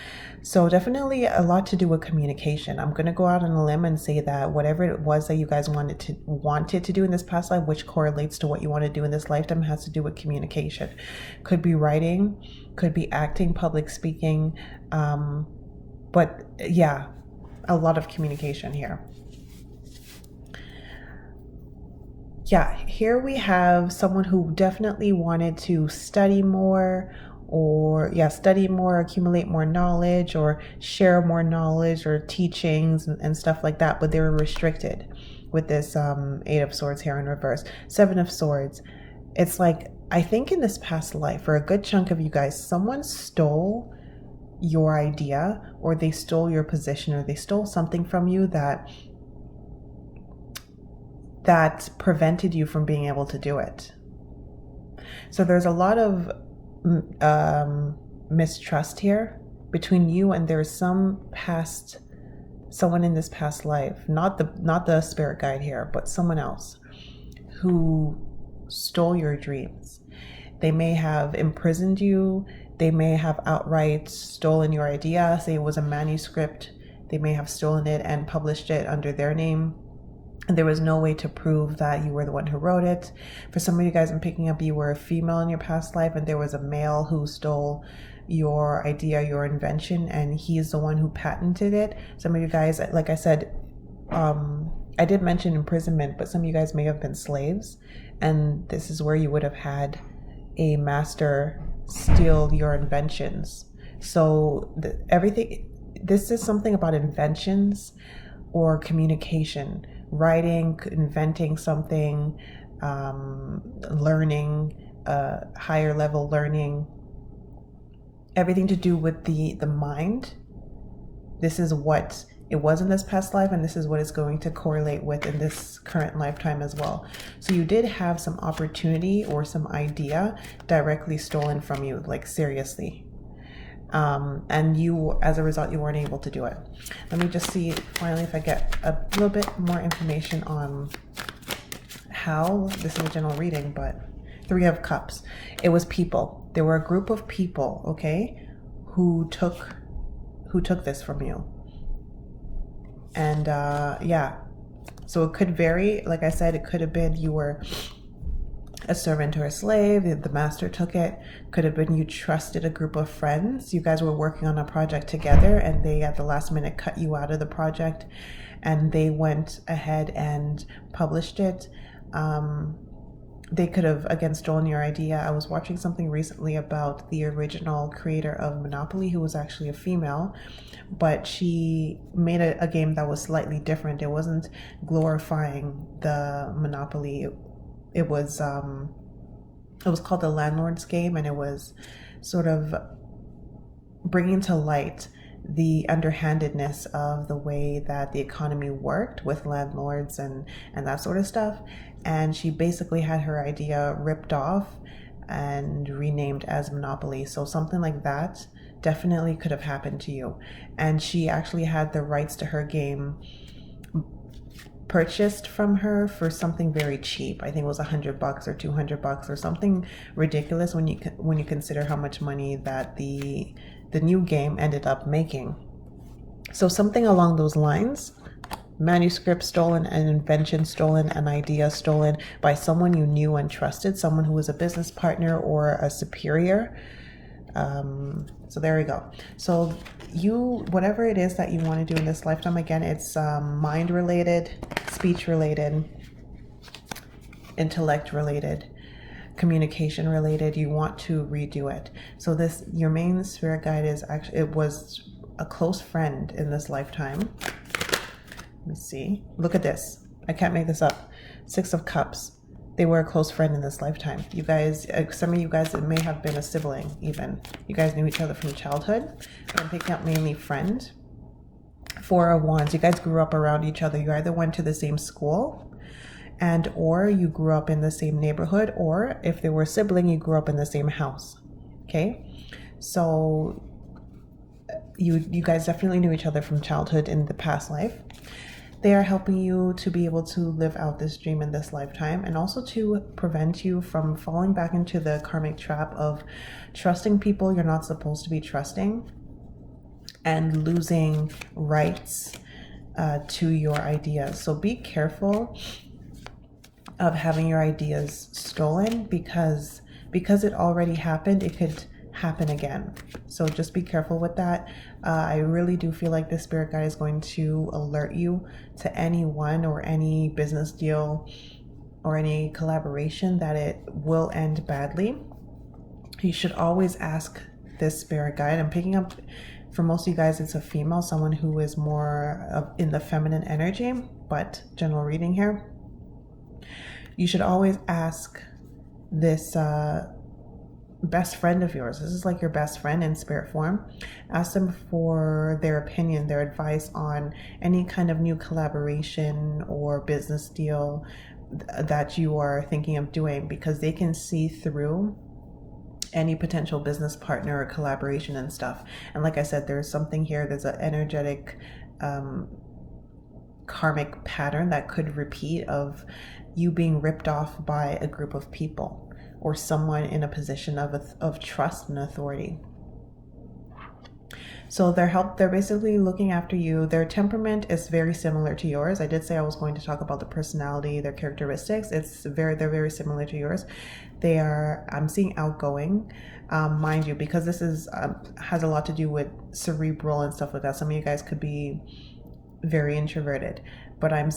So definitely a lot to do with communication. I'm going to go out on a limb and say that whatever it was that you guys wanted to do in this past life, which correlates to what you want to do in this lifetime, has to do with communication. Could be writing, could be acting, public speaking, but yeah, a lot of communication here. Yeah, here we have someone who definitely wanted to study more, accumulate more knowledge, or share more knowledge or teachings and stuff like that, but they were restricted with this 8 of Swords here in reverse. 7 of Swords. It's like, I think in this past life, for a good chunk of you guys, someone stole your idea, or they stole your position, or they stole something from you that prevented you from being able to do it. So there's a lot of mistrust here between you, and there's someone in this past life, not the spirit guide here, but someone else who stole your dreams. They may have imprisoned you. They may have outright stolen your idea. Say it was a manuscript. They may have stolen it and published it under their name. And there was no way to prove that you were the one who wrote it. For some of you guys, I'm picking up you were a female in your past life, and there was a male who stole your idea, your invention, and he's the one who patented it. Some of you guys, like I said, I did mention imprisonment, but some of you guys may have been slaves, and this is where you would have had a master steal your inventions. So this is something about inventions or communication, writing, inventing something, learning, higher level learning, everything to do with the mind. This is what it was in this past life, and this is what it's going to correlate with in this current lifetime as well. So you did have some opportunity or some idea directly stolen from you, like seriously. And you, as a result, you weren't able to do it. Let me just see finally if I get a little bit more information on how, this is a general reading, but 3 of Cups. It was people. There were a group of people, okay, who took this from you. And yeah, so it could vary. Like I said, it could have been you were a servant or a slave, the master took it. Could have been you trusted a group of friends. You guys were working on a project together, and they at the last minute cut you out of the project, and they went ahead and published it. They could have, again, stolen your idea. I was watching something recently about the original creator of Monopoly, who was actually a female, but she made a game that was slightly different. It wasn't glorifying the Monopoly. It was called the Landlord's Game, and it was sort of bringing to light the underhandedness of the way that the economy worked with landlords and that sort of stuff. And she basically had her idea ripped off and renamed as Monopoly. So something like that definitely could have happened to you. And she actually had the rights to her game purchased from her for something very cheap. I think it was $100 or $200 or something ridiculous when you consider how much money that the new game ended up making. So something along those lines. Manuscript stolen, an invention stolen, an idea stolen by someone you knew and trusted, someone who was a business partner or a superior. So there we go. So whatever it is that you want to do in this lifetime, again, it's mind related, speech related, intellect related, communication related. You want to redo it. So your main spirit guide is actually, it was a close friend in this lifetime. Let me see. Look at this. I can't make this up. 6 of Cups. They were a close friend in this lifetime. You guys, some of you guys, it may have been a sibling even. You guys knew each other from childhood. But I'm picking up mainly friend. 4 of Wands. You guys grew up around each other. You either went to the same school or you grew up in the same neighborhood, or if they were a sibling, you grew up in the same house. Okay? So you guys definitely knew each other from childhood in the past life. They are helping you to be able to live out this dream in this lifetime, and also to prevent you from falling back into the karmic trap of trusting people you're not supposed to be trusting and losing rights to your ideas. So be careful of having your ideas stolen, because it already happened, it could happen again. So just be careful with that. I really do feel like the spirit guide is going to alert you to anyone or any business deal or any collaboration that it will end badly. You should always ask this spirit guide. I'm picking up, for most of you guys, it's a female, someone who is more in the feminine energy, but general reading here. You should always ask this best friend of yours. This is like your best friend in spirit form. Ask them for their opinion, their advice on any kind of new collaboration or business deal that you are thinking of doing, because they can see through any potential business partner or collaboration and stuff. And like I said, there's something here, there's an energetic karmic pattern that could repeat of you being ripped off by a group of people or someone in a position of trust and authority. So they're basically looking after you. Their temperament is very similar to yours. I did say I was going to talk about the personality, their characteristics. They're very similar to yours. I'm seeing outgoing, mind you, because this has a lot to do with cerebral and stuff like that. Some of you guys could be very introverted, but I'm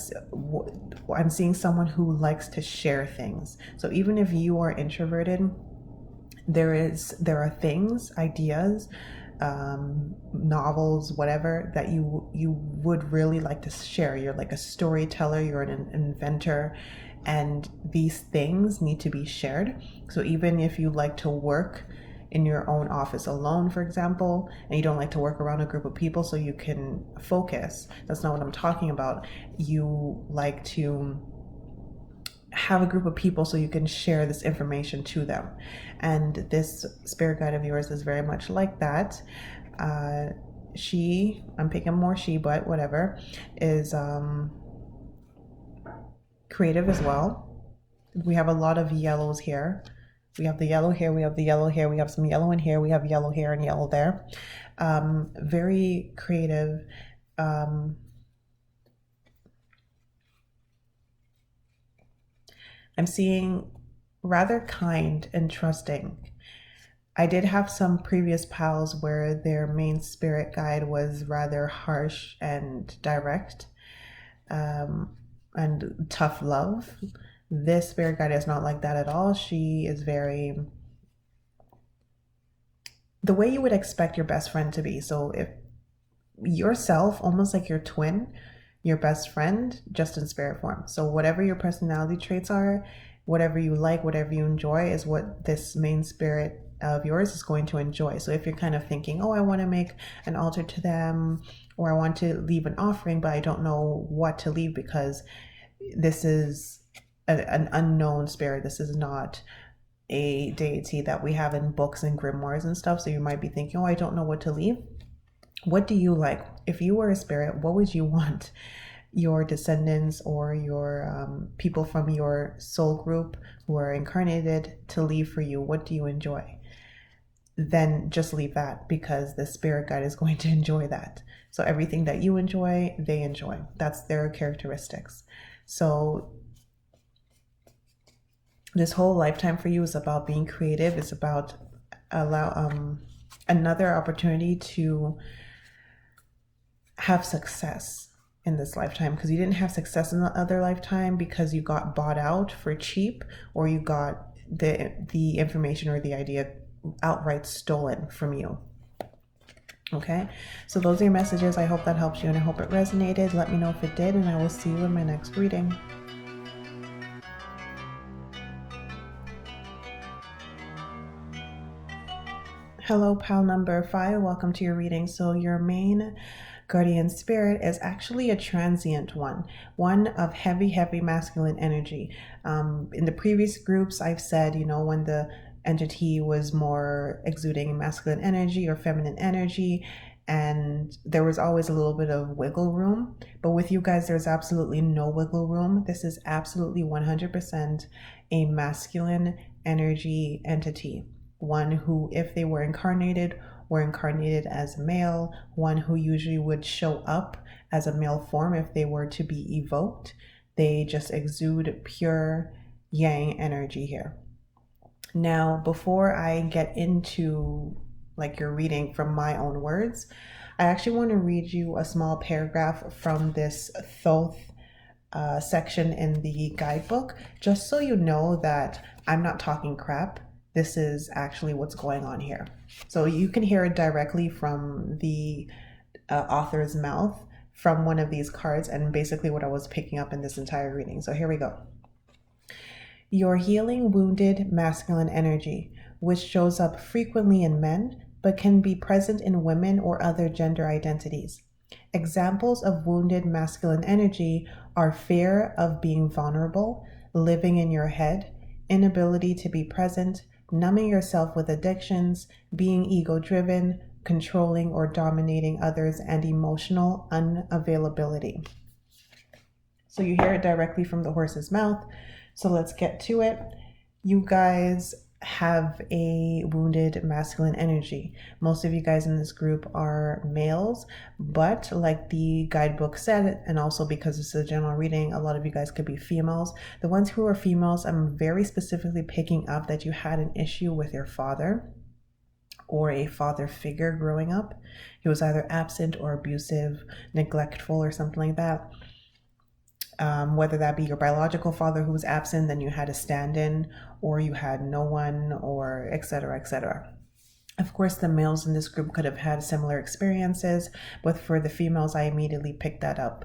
seeing someone who likes to share things. So even if you are introverted, there are things, ideas, novels, whatever, that you would really like to share. You're like a storyteller, you're an inventor, and these things need to be shared. So even if you like to work in your own office alone, for example, and you don't like to work around a group of people so you can focus, that's not what I'm talking about. You like to have a group of people so you can share this information to them. And this spirit guide of yours is very much like that. I'm picking more she, but whatever, is creative as well. We have a lot of yellows here. We have the yellow here, we have the yellow here, we have some yellow in here, we have yellow here and yellow there. Very creative. I'm seeing rather kind and trusting. I did have some previous pals where their main spirit guide was rather harsh and direct, and tough love. This spirit guide is not like that at all. She is very the way you would expect your best friend to be. So if yourself, almost like your twin, your best friend, just in spirit form. So whatever your personality traits are, whatever you like, whatever you enjoy, is what this main spirit of yours is going to enjoy. So if you're kind of thinking, oh, I want to make an altar to them, or I want to leave an offering, but I don't know what to leave because this is an unknown spirit. This is not a deity that we have in books and grimoires and stuff. So you might be thinking, oh, I don't know what to leave. What do you like? If you were a spirit, what would you want your descendants or your people from your soul group who are incarnated to leave for you? What do you enjoy? Then just leave that, because the spirit guide is going to enjoy that. So everything that you enjoy, they enjoy. That's their characteristics. So this whole lifetime for you is about being creative. It's about another opportunity to have success in this lifetime, because you didn't have success in the other lifetime because you got bought out for cheap, or you got the information or the idea outright stolen from you. Okay, so those are your messages. I hope that helps you, and I hope it resonated. Let me know if it did, and I will see you in my next reading. Hello, pal number 5. Welcome to your reading. So your main guardian spirit is actually a transient one of heavy masculine energy. In the previous groups, I've said, when the entity was more exuding masculine energy or feminine energy, and there was always a little bit of wiggle room. But with you guys, there's absolutely no wiggle room. This is absolutely 100% a masculine energy entity. One who, if they were incarnated as a male, one who usually would show up as a male form if they were to be evoked. They just exude pure yang energy here. Now, before I get into your reading from my own words, I actually want to read you a small paragraph from this Thoth section in the guidebook, just so you know that I'm not talking crap. This is actually what's going on here. So you can hear it directly from the author's mouth from one of these cards, and basically what I was picking up in this entire reading. So here we go. You're healing wounded masculine energy, which shows up frequently in men, but can be present in women or other gender identities. Examples of wounded masculine energy are fear of being vulnerable, living in your head, inability to be present, numbing yourself with addictions, being ego-driven, controlling or dominating others, and emotional unavailability. So you hear it directly from the horse's mouth. So let's get to it. You guys have a wounded masculine energy. Most of you guys in this group are males, but like the guidebook said, and also because it's a general reading, a lot of you guys could be females. The ones who are females, I'm very specifically picking up that you had an issue with your father or a father figure growing up. He was either absent or abusive, neglectful, or something like that. Whether that be your biological father who was absent, then you had a stand-in, or you had no one, or etc., etc. Of course, the males in this group could have had similar experiences, but for the females, I immediately picked that up.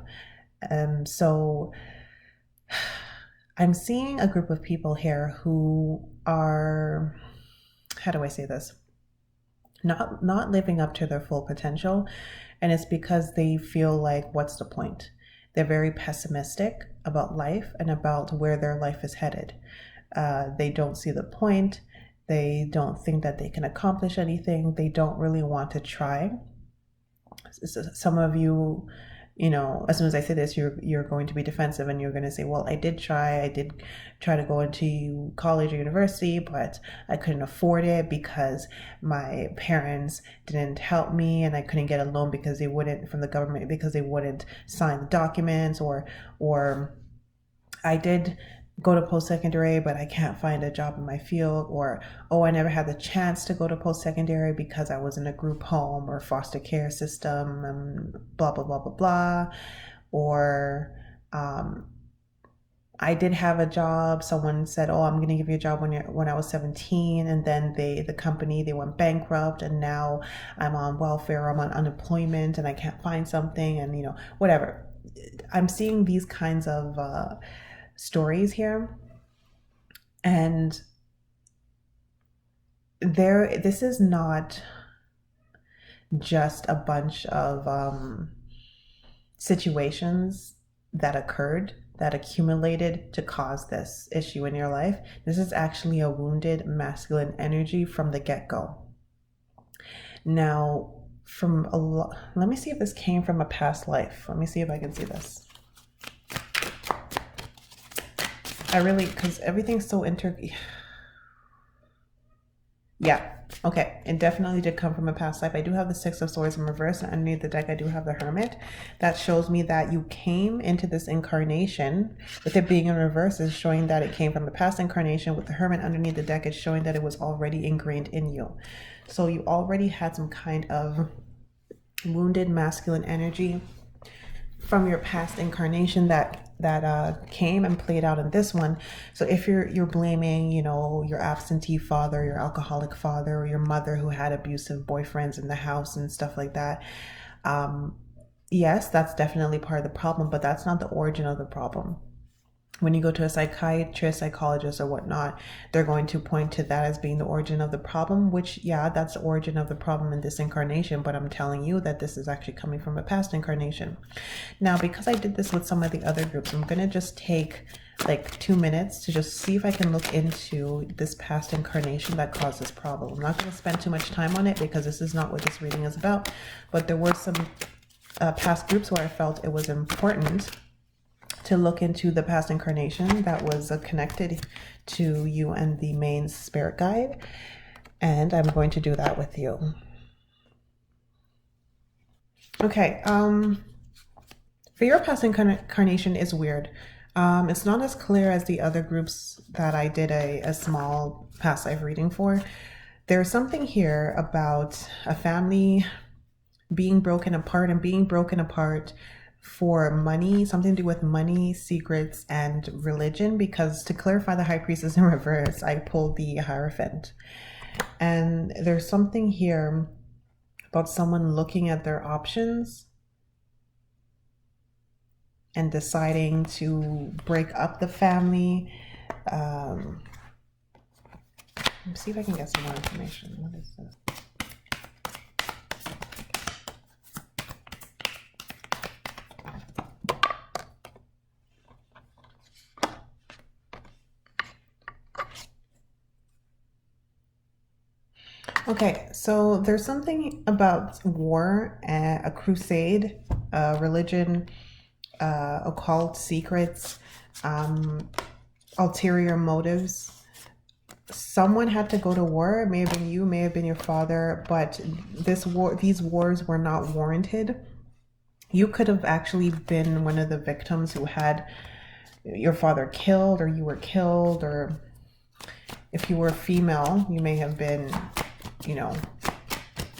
So I'm seeing a group of people here who are, how do I say this? Not living up to their full potential, and it's because they feel like, what's the point? They're very pessimistic about life and about where their life is headed. They don't see the point. They don't think that they can accomplish anything. They don't really want to try. Some of you, as soon as I say this, you're going to be defensive, and you're going to say, well, I did try to go into college or university, but I couldn't afford it because my parents didn't help me, and I couldn't get a loan because they wouldn't, from the government, because they wouldn't sign the documents, or I did go to post-secondary, but I can't find a job in my field, or, oh, I never had the chance to go to post-secondary because I was in a group home or foster care system, and blah, blah, blah, blah, blah. Or I did have a job. Someone said, oh, I'm going to give you a job when I was 17. And then the company, they went bankrupt, and now I'm on welfare, I'm on unemployment, and I can't find something, and, whatever. I'm seeing these kinds of stories here, and this is not just a bunch of situations that occurred, that accumulated to cause this issue in your life. This is actually a wounded masculine energy from the get-go. Now, let me see if this came from a past life. Let me see if I can see this. Because everything's so yeah. Okay, it definitely did come from a past life. I do have the Six of Swords in reverse, and underneath the deck I do have the Hermit. That shows me that you came into this incarnation, with it being in reverse is showing that it came from the past incarnation. With the Hermit underneath the deck, it's showing that it was already ingrained in you. So you already had some kind of wounded masculine energy from your past incarnation that came and played out in this one. So if you're blaming, your absentee father, your alcoholic father, or your mother who had abusive boyfriends in the house and stuff like that, yes, that's definitely part of the problem, but that's not the origin of the problem. When you go to a psychiatrist, psychologist, or whatnot, they're going to point to that as being the origin of the problem, which, yeah, that's the origin of the problem in this incarnation, but I'm telling you that this is actually coming from a past incarnation. Now, because I did this with some of the other groups, I'm going to just take like 2 minutes to just see if I can look into this past incarnation that caused this problem. I'm not going to spend too much time on it because this is not what this reading is about, but there were some past groups where I felt it was important to look into the past incarnation that was connected to you and the main spirit guide. And I'm going to do that with you. Okay, for your past incarnation is weird. It's not as clear as the other groups that I did a small past life reading for. There's something here about a family being broken apart, and being broken apart for money, something to do with money, secrets, and religion, because to clarify the High Priestess in reverse, I pulled the Hierophant. And there's something here about someone looking at their options and deciding to break up the family. Let me see if I can get some more information. What is this? Okay, so there's something about war, a crusade, religion, occult secrets, ulterior motives. Someone had to go to war. It may have been you, may have been your father, but these wars were not warranted. You could have actually been one of the victims who had your father killed, or you were killed, or if you were female, you may have been,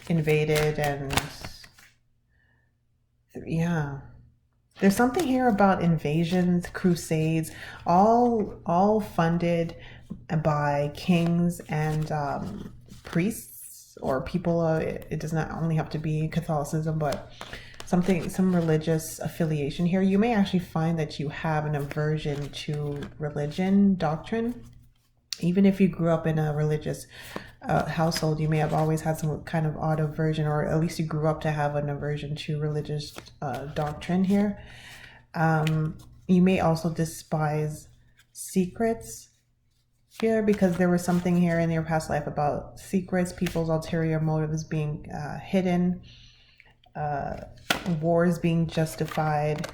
invaded. And yeah, there's something here about invasions, crusades, all funded by kings and priests or people. It does not only have to be Catholicism, but some religious affiliation here. You may actually find that you have an aversion to religion, doctrine. Even if you grew up in a religious household, you may have always had some kind of odd aversion, or at least you grew up to have an aversion to religious doctrine here. You may also despise secrets here, because there was something here in your past life about secrets, people's ulterior motives being hidden, wars being justified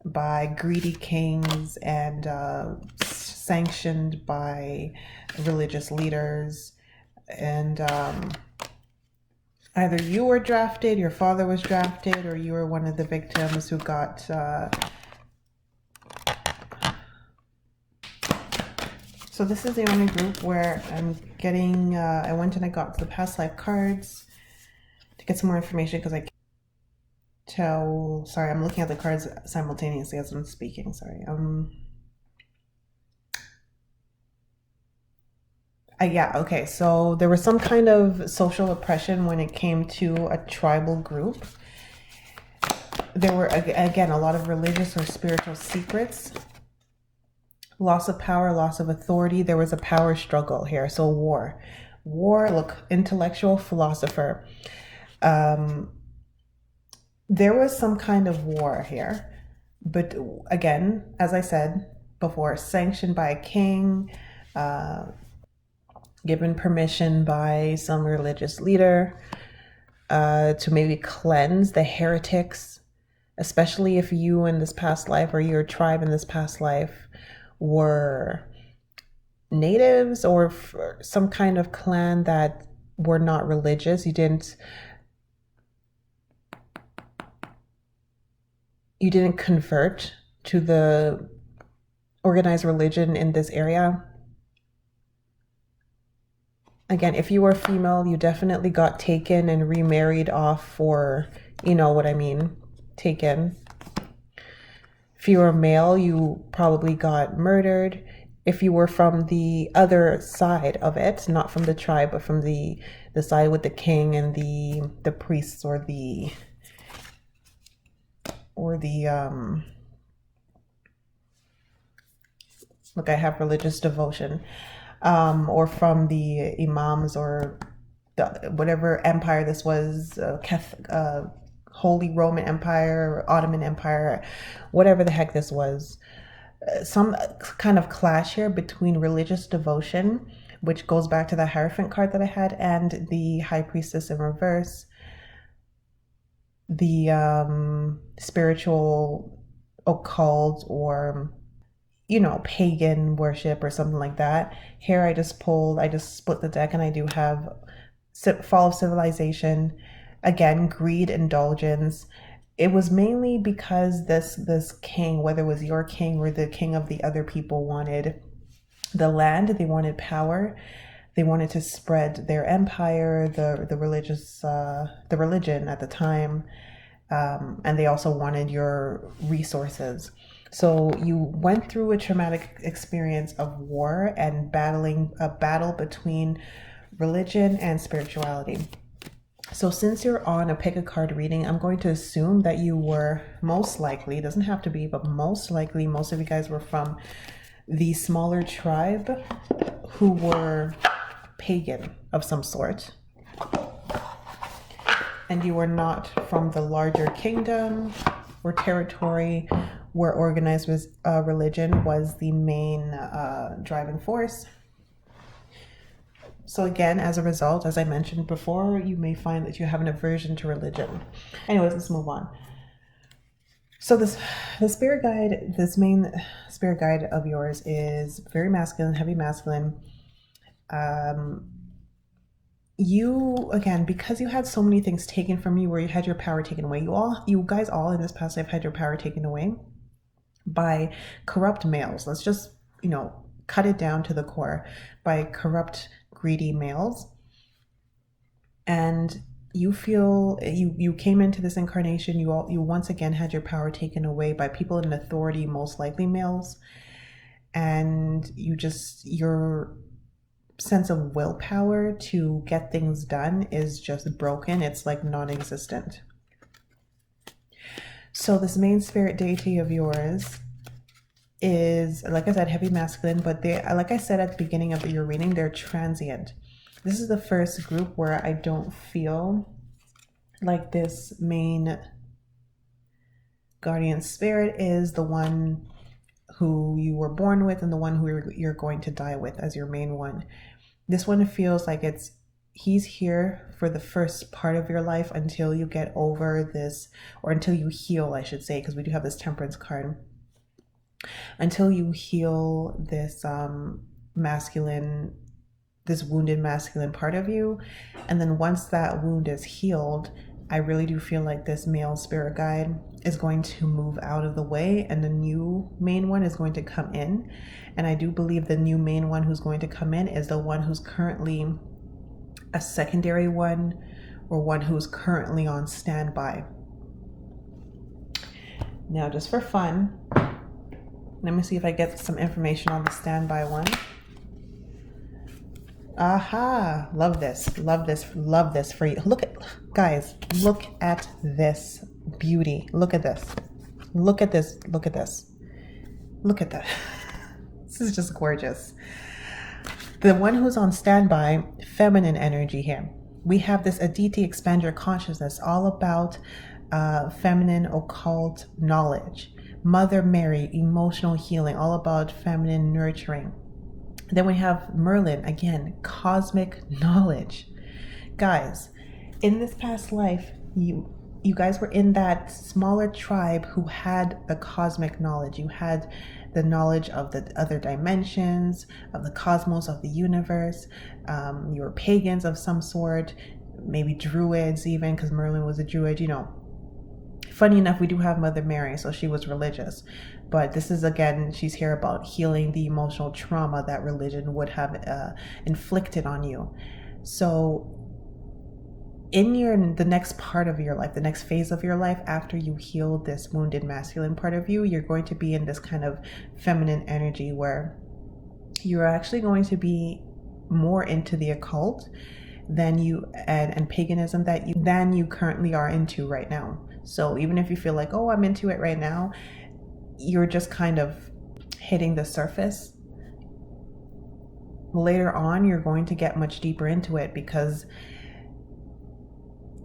by greedy kings and sanctioned by religious leaders. And either you were drafted, your father was drafted, or you were one of the victims who got so this is the only group where I'm getting I went and I got the past life cards to get some more information, because I can't tell. Sorry, I'm looking at the cards simultaneously as I'm speaking. Sorry. Yeah, okay, so there was some kind of social oppression when it came to a tribal group. There were, again, a lot of religious or spiritual secrets, loss of power, loss of authority. There was a power struggle here, so war. War, look, intellectual philosopher. There was some kind of war here. But again, as I said before, sanctioned by a king, given permission by some religious leader to maybe cleanse the heretics, especially if you in this past life or your tribe in this past life were natives or some kind of clan that were not religious. You didn't convert to the organized religion in this area. Again, if you were female, you definitely got taken and remarried off for, you know what I mean, taken. If you were male, you probably got murdered. If you were from the other side of it, not from the tribe, but from the side with the king and the priests or the look, I have religious devotion, or from the imams or whatever empire this was, Holy Roman Empire, Ottoman Empire, whatever the heck this was. Some kind of clash here between religious devotion, which goes back to the Hierophant card that I had, and the High Priestess in reverse, the spiritual, occult, or pagan worship or something like that. Here I just split the deck, and I do have Fall of Civilization. Again, greed, indulgence. It was mainly because this king, whether it was your king or the king of the other people, wanted the land, they wanted power, they wanted to spread their empire, the religion at the time, and they also wanted your resources. So you went through a traumatic experience of war and a battle between religion and spirituality. So since you're on a pick a card reading, I'm going to assume that you were most likely, it doesn't have to be, but most likely, most of you guys were from the smaller tribe who were pagan of some sort. And you were not from the larger kingdom or territory where organized religion was the main driving force. So again, as a result, as I mentioned before, you may find that you have an aversion to religion. Anyways, let's move on. So the spirit guide, this main spirit guide of yours is very masculine, heavy masculine. You, again, because you had so many things taken from you, where you had your power taken away, you guys all in this past life had your power taken away by corrupt males. Let's just, cut it down to the core, by corrupt, greedy males. And you feel you came into this incarnation, you once again had your power taken away by people in authority, most likely males, and your sense of willpower to get things done is just broken. It's like non-existent. So this main spirit deity of yours is, like I said, heavy masculine, but they, like I said at the beginning of your reading, they're transient. This is the first group where I don't feel like this main guardian spirit is the one who you were born with and the one who you're going to die with as your main one. This one feels like he's here for the first part of your life until you get over this, or until you heal, I should say, because we do have this Temperance card. Until you heal this masculine, this wounded masculine part of you. And then once that wound is healed, I really do feel like this male spirit guide is going to move out of the way and the new main one is going to come in. And I do believe the new main one who's going to come in is the one who's currently a secondary one, or one who's currently on standby. Now, just for fun, let me see if I get some information on the standby one. Aha, love this, love this, love this for you. Look at, guys, look at this beauty. Look at this. Look at this. Look at this. Look at that. This is just gorgeous. The one who's on standby, feminine energy here. We have this Aditi expand your consciousness, all about feminine occult knowledge. Mother Mary, emotional healing, all about feminine nurturing. Then we have Merlin, again, cosmic knowledge. Guys, in this past life, you guys were in that smaller tribe who had the cosmic knowledge. You had the knowledge of the other dimensions, of the cosmos, of the universe. You were pagans of some sort, maybe druids even, because Merlin was a druid, you know. Funny enough, we do have Mother Mary, so she was religious. But this is, again, she's here about healing the emotional trauma that religion would have inflicted on you. So in the next part of your life, the next phase of your life, after you heal this wounded masculine part of you, you're going to be in this kind of feminine energy where you're actually going to be more into the occult than you and paganism than you currently are into right now. So even if you feel like, oh, I'm into it right now, you're just kind of hitting the surface. Later on, you're going to get much deeper into it, because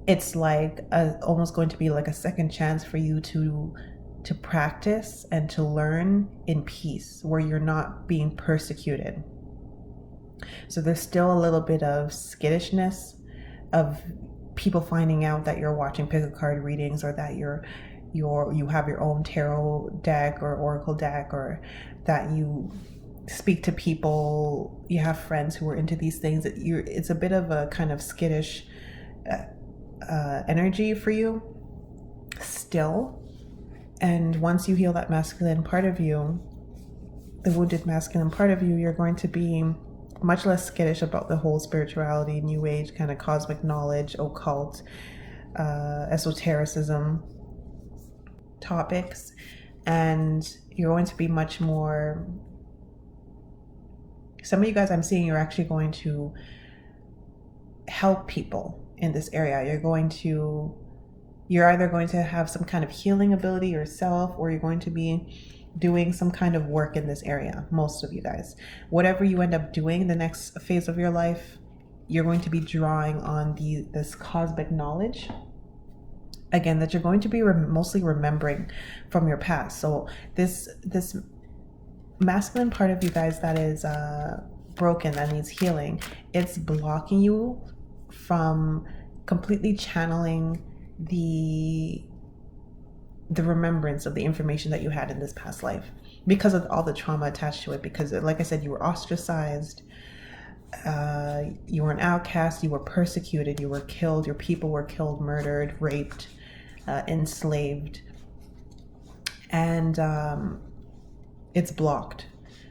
it's like almost going to be like a second chance for you to practice and to learn in peace, where you're not being persecuted. So there's still a little bit of skittishness of people finding out that you're watching pick a card readings, or that you have your own tarot deck or oracle deck, or that you speak to people, you have friends who are into these things. It's a bit of a kind of skittish energy for you still. And once you heal that masculine part of you, the wounded masculine part of you, you're going to be much less skittish about the whole spirituality, new age kind of cosmic knowledge, occult, esotericism topics. And you're going to be much more, some of you guys I'm seeing, you're actually going to help people in this area. You're either going to have some kind of healing ability yourself, or you're going to be doing some kind of work in this area. Most of you guys, whatever you end up doing the next phase of your life, you're going to be drawing on this cosmic knowledge, again, that you're going to be mostly remembering from your past. So this masculine part of you guys that is broken, that needs healing, it's blocking you from completely channeling the remembrance of the information that you had in this past life, because of all the trauma attached to it. Because, like I said, you were ostracized, you were an outcast, you were persecuted, you were killed, your people were killed, murdered, raped, enslaved, and it's blocked.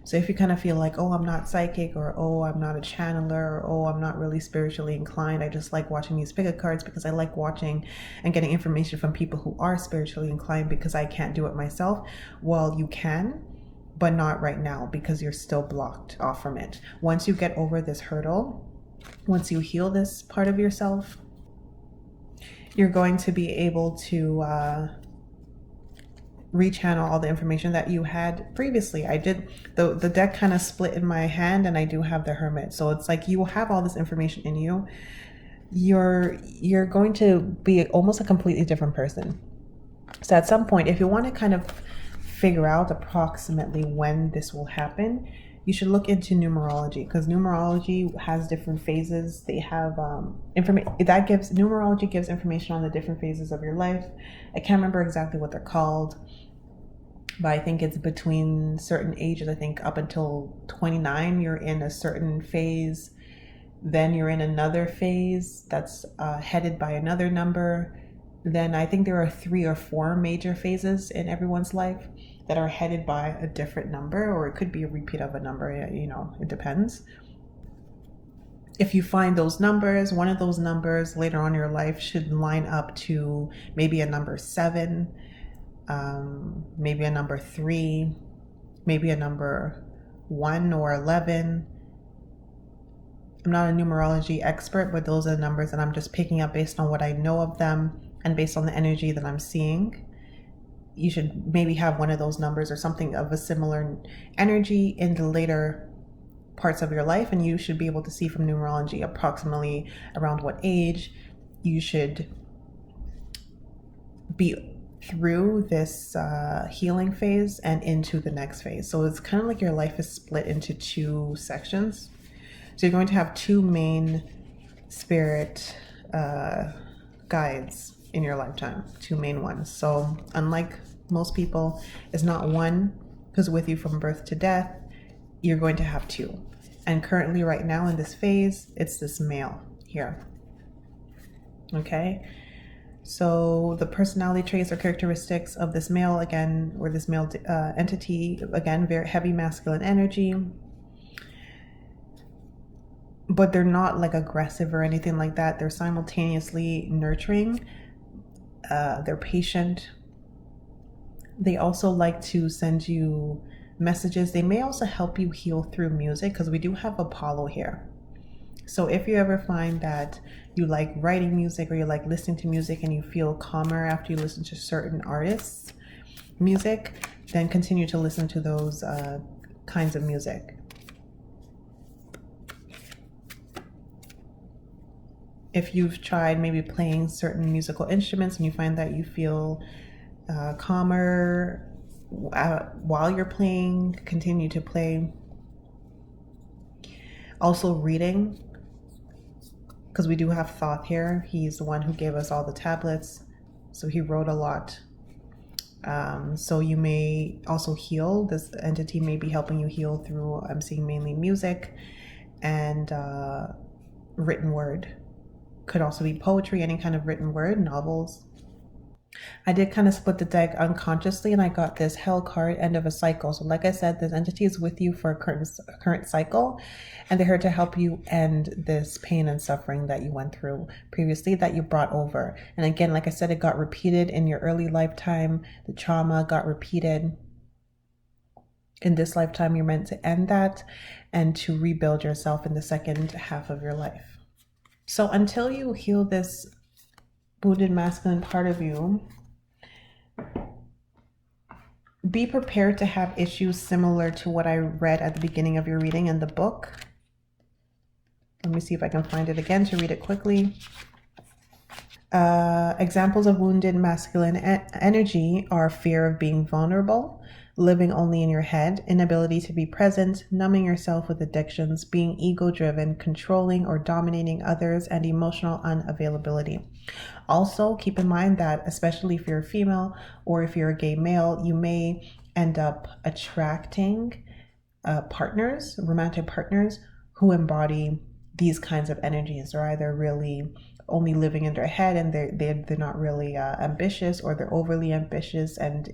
So if you kind of feel like, oh, I'm not psychic, or oh, I'm not a channeler, or oh, I'm not really spiritually inclined, I just like watching these pick cards because I like watching and getting information from people who are spiritually inclined, because I can't do it myself. Well, you can, but not right now, because you're still blocked off from it. Once you get over this hurdle, once you heal this part of yourself, you're going to be able to rechannel all the information that you had previously. I did the deck kind of split in my hand, and I do have the Hermit. So it's like you have all this information in you. You're going to be almost a completely different person. So at some point, if you want to kind of figure out approximately when this will happen, you should look into numerology, because numerology has different phases. They have numerology gives information on the different phases of your life. I can't remember exactly what they're called, but I think it's between certain ages. I think up until 29, you're in a certain phase. Then you're in another phase that's headed by another number. Then I think there are 3 or 4 major phases in everyone's life that are headed by a different number, or it could be a repeat of a number, it depends. If you find those numbers, one of those numbers later on in your life should line up to maybe a number 7, maybe a number 3, maybe a number 1 or 11. I'm not a numerology expert, but those are the numbers that I'm just picking up based on what I know of them and based on the energy that I'm seeing. You should maybe have one of those numbers or something of a similar energy in the later parts of your life, and you should be able to see from numerology approximately around what age you should be through this healing phase and into the next phase. So it's kind of like your life is split into two sections. So you're going to have two main spirit guides in your lifetime, two main ones. So unlike most people, it's not one who's with you from birth to death. You're going to have two. And currently right now in this phase, it's this male here. Okay. So the personality traits or characteristics of this male, again, or this male entity, again, very heavy masculine energy. But they're not like aggressive or anything like that. They're simultaneously nurturing. They're patient. They also like to send you messages. They may also help you heal through music, because we do have Apollo here. So if you ever find that you like writing music, or you like listening to music and you feel calmer after you listen to certain artists' music, then continue to listen to those kinds of music. If you've tried maybe playing certain musical instruments and you find that you feel calmer while you're playing, continue to play. Also reading, because we do have Thoth here. He's the one who gave us all the tablets, so he wrote a lot. So you may also heal. This entity may be helping you heal through, I'm seeing mainly music and written word. Could also be poetry, any kind of written word, novels. I did kind of split the deck unconsciously, and I got this Hell card, end of a cycle. So like I said, this entity is with you for a current cycle, and they're here to help you end this pain and suffering that you went through previously, that you brought over. And again, like I said, it got repeated in your early lifetime. The trauma got repeated. In this lifetime, you're meant to end that and to rebuild yourself in the second half of your life. So until you heal this wounded masculine part of you, be prepared to have issues similar to what I read at the beginning of your reading in the book. Let me see if I can find it again to read it quickly. Examples of wounded masculine energy are fear of being vulnerable, living only in your head, inability to be present, numbing yourself with addictions, being ego-driven, controlling or dominating others, and emotional unavailability. Also, keep in mind that, especially if you're a female or if you're a gay male, you may end up attracting partners, romantic partners, who embody these kinds of energies. They're either really only living in their head and they're not really ambitious, or they're overly ambitious and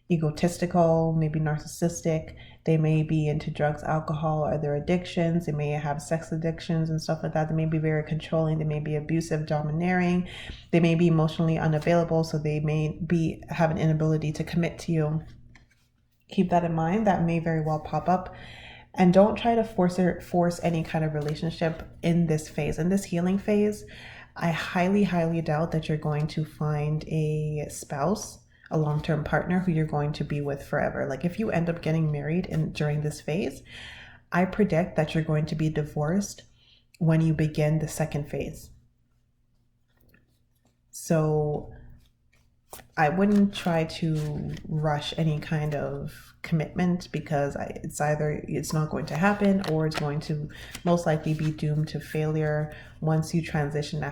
egotistical, maybe narcissistic. They may be into drugs, alcohol, or other addictions. They may have sex addictions and stuff like that. They may be very controlling. They may be abusive, domineering. They may be emotionally unavailable, so they may have an inability to commit to you. Keep that in mind. That may very well pop up. And don't try to force any kind of relationship in this phase. In this healing phase, I highly, highly doubt that you're going to find a spouse, a long-term partner who you're going to be with forever. Like if you end up getting married during this phase, I predict that you're going to be divorced when you begin the second phase. So I wouldn't try to rush any kind of commitment, because it's not going to happen, or it's going to most likely be doomed to failure once you transition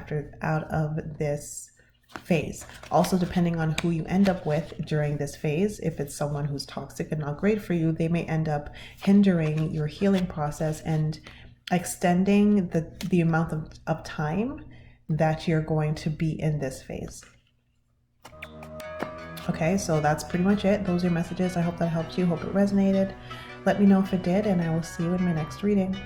out of this phase. Also, depending on who you end up with during this phase, if it's someone who's toxic and not great for you, they may end up hindering your healing process and extending the amount of time that you're going to be in this phase. Okay, so that's pretty much it. Those are messages. I hope that helped you. Hope it resonated. Let me know if it did, and I will see you in my next reading.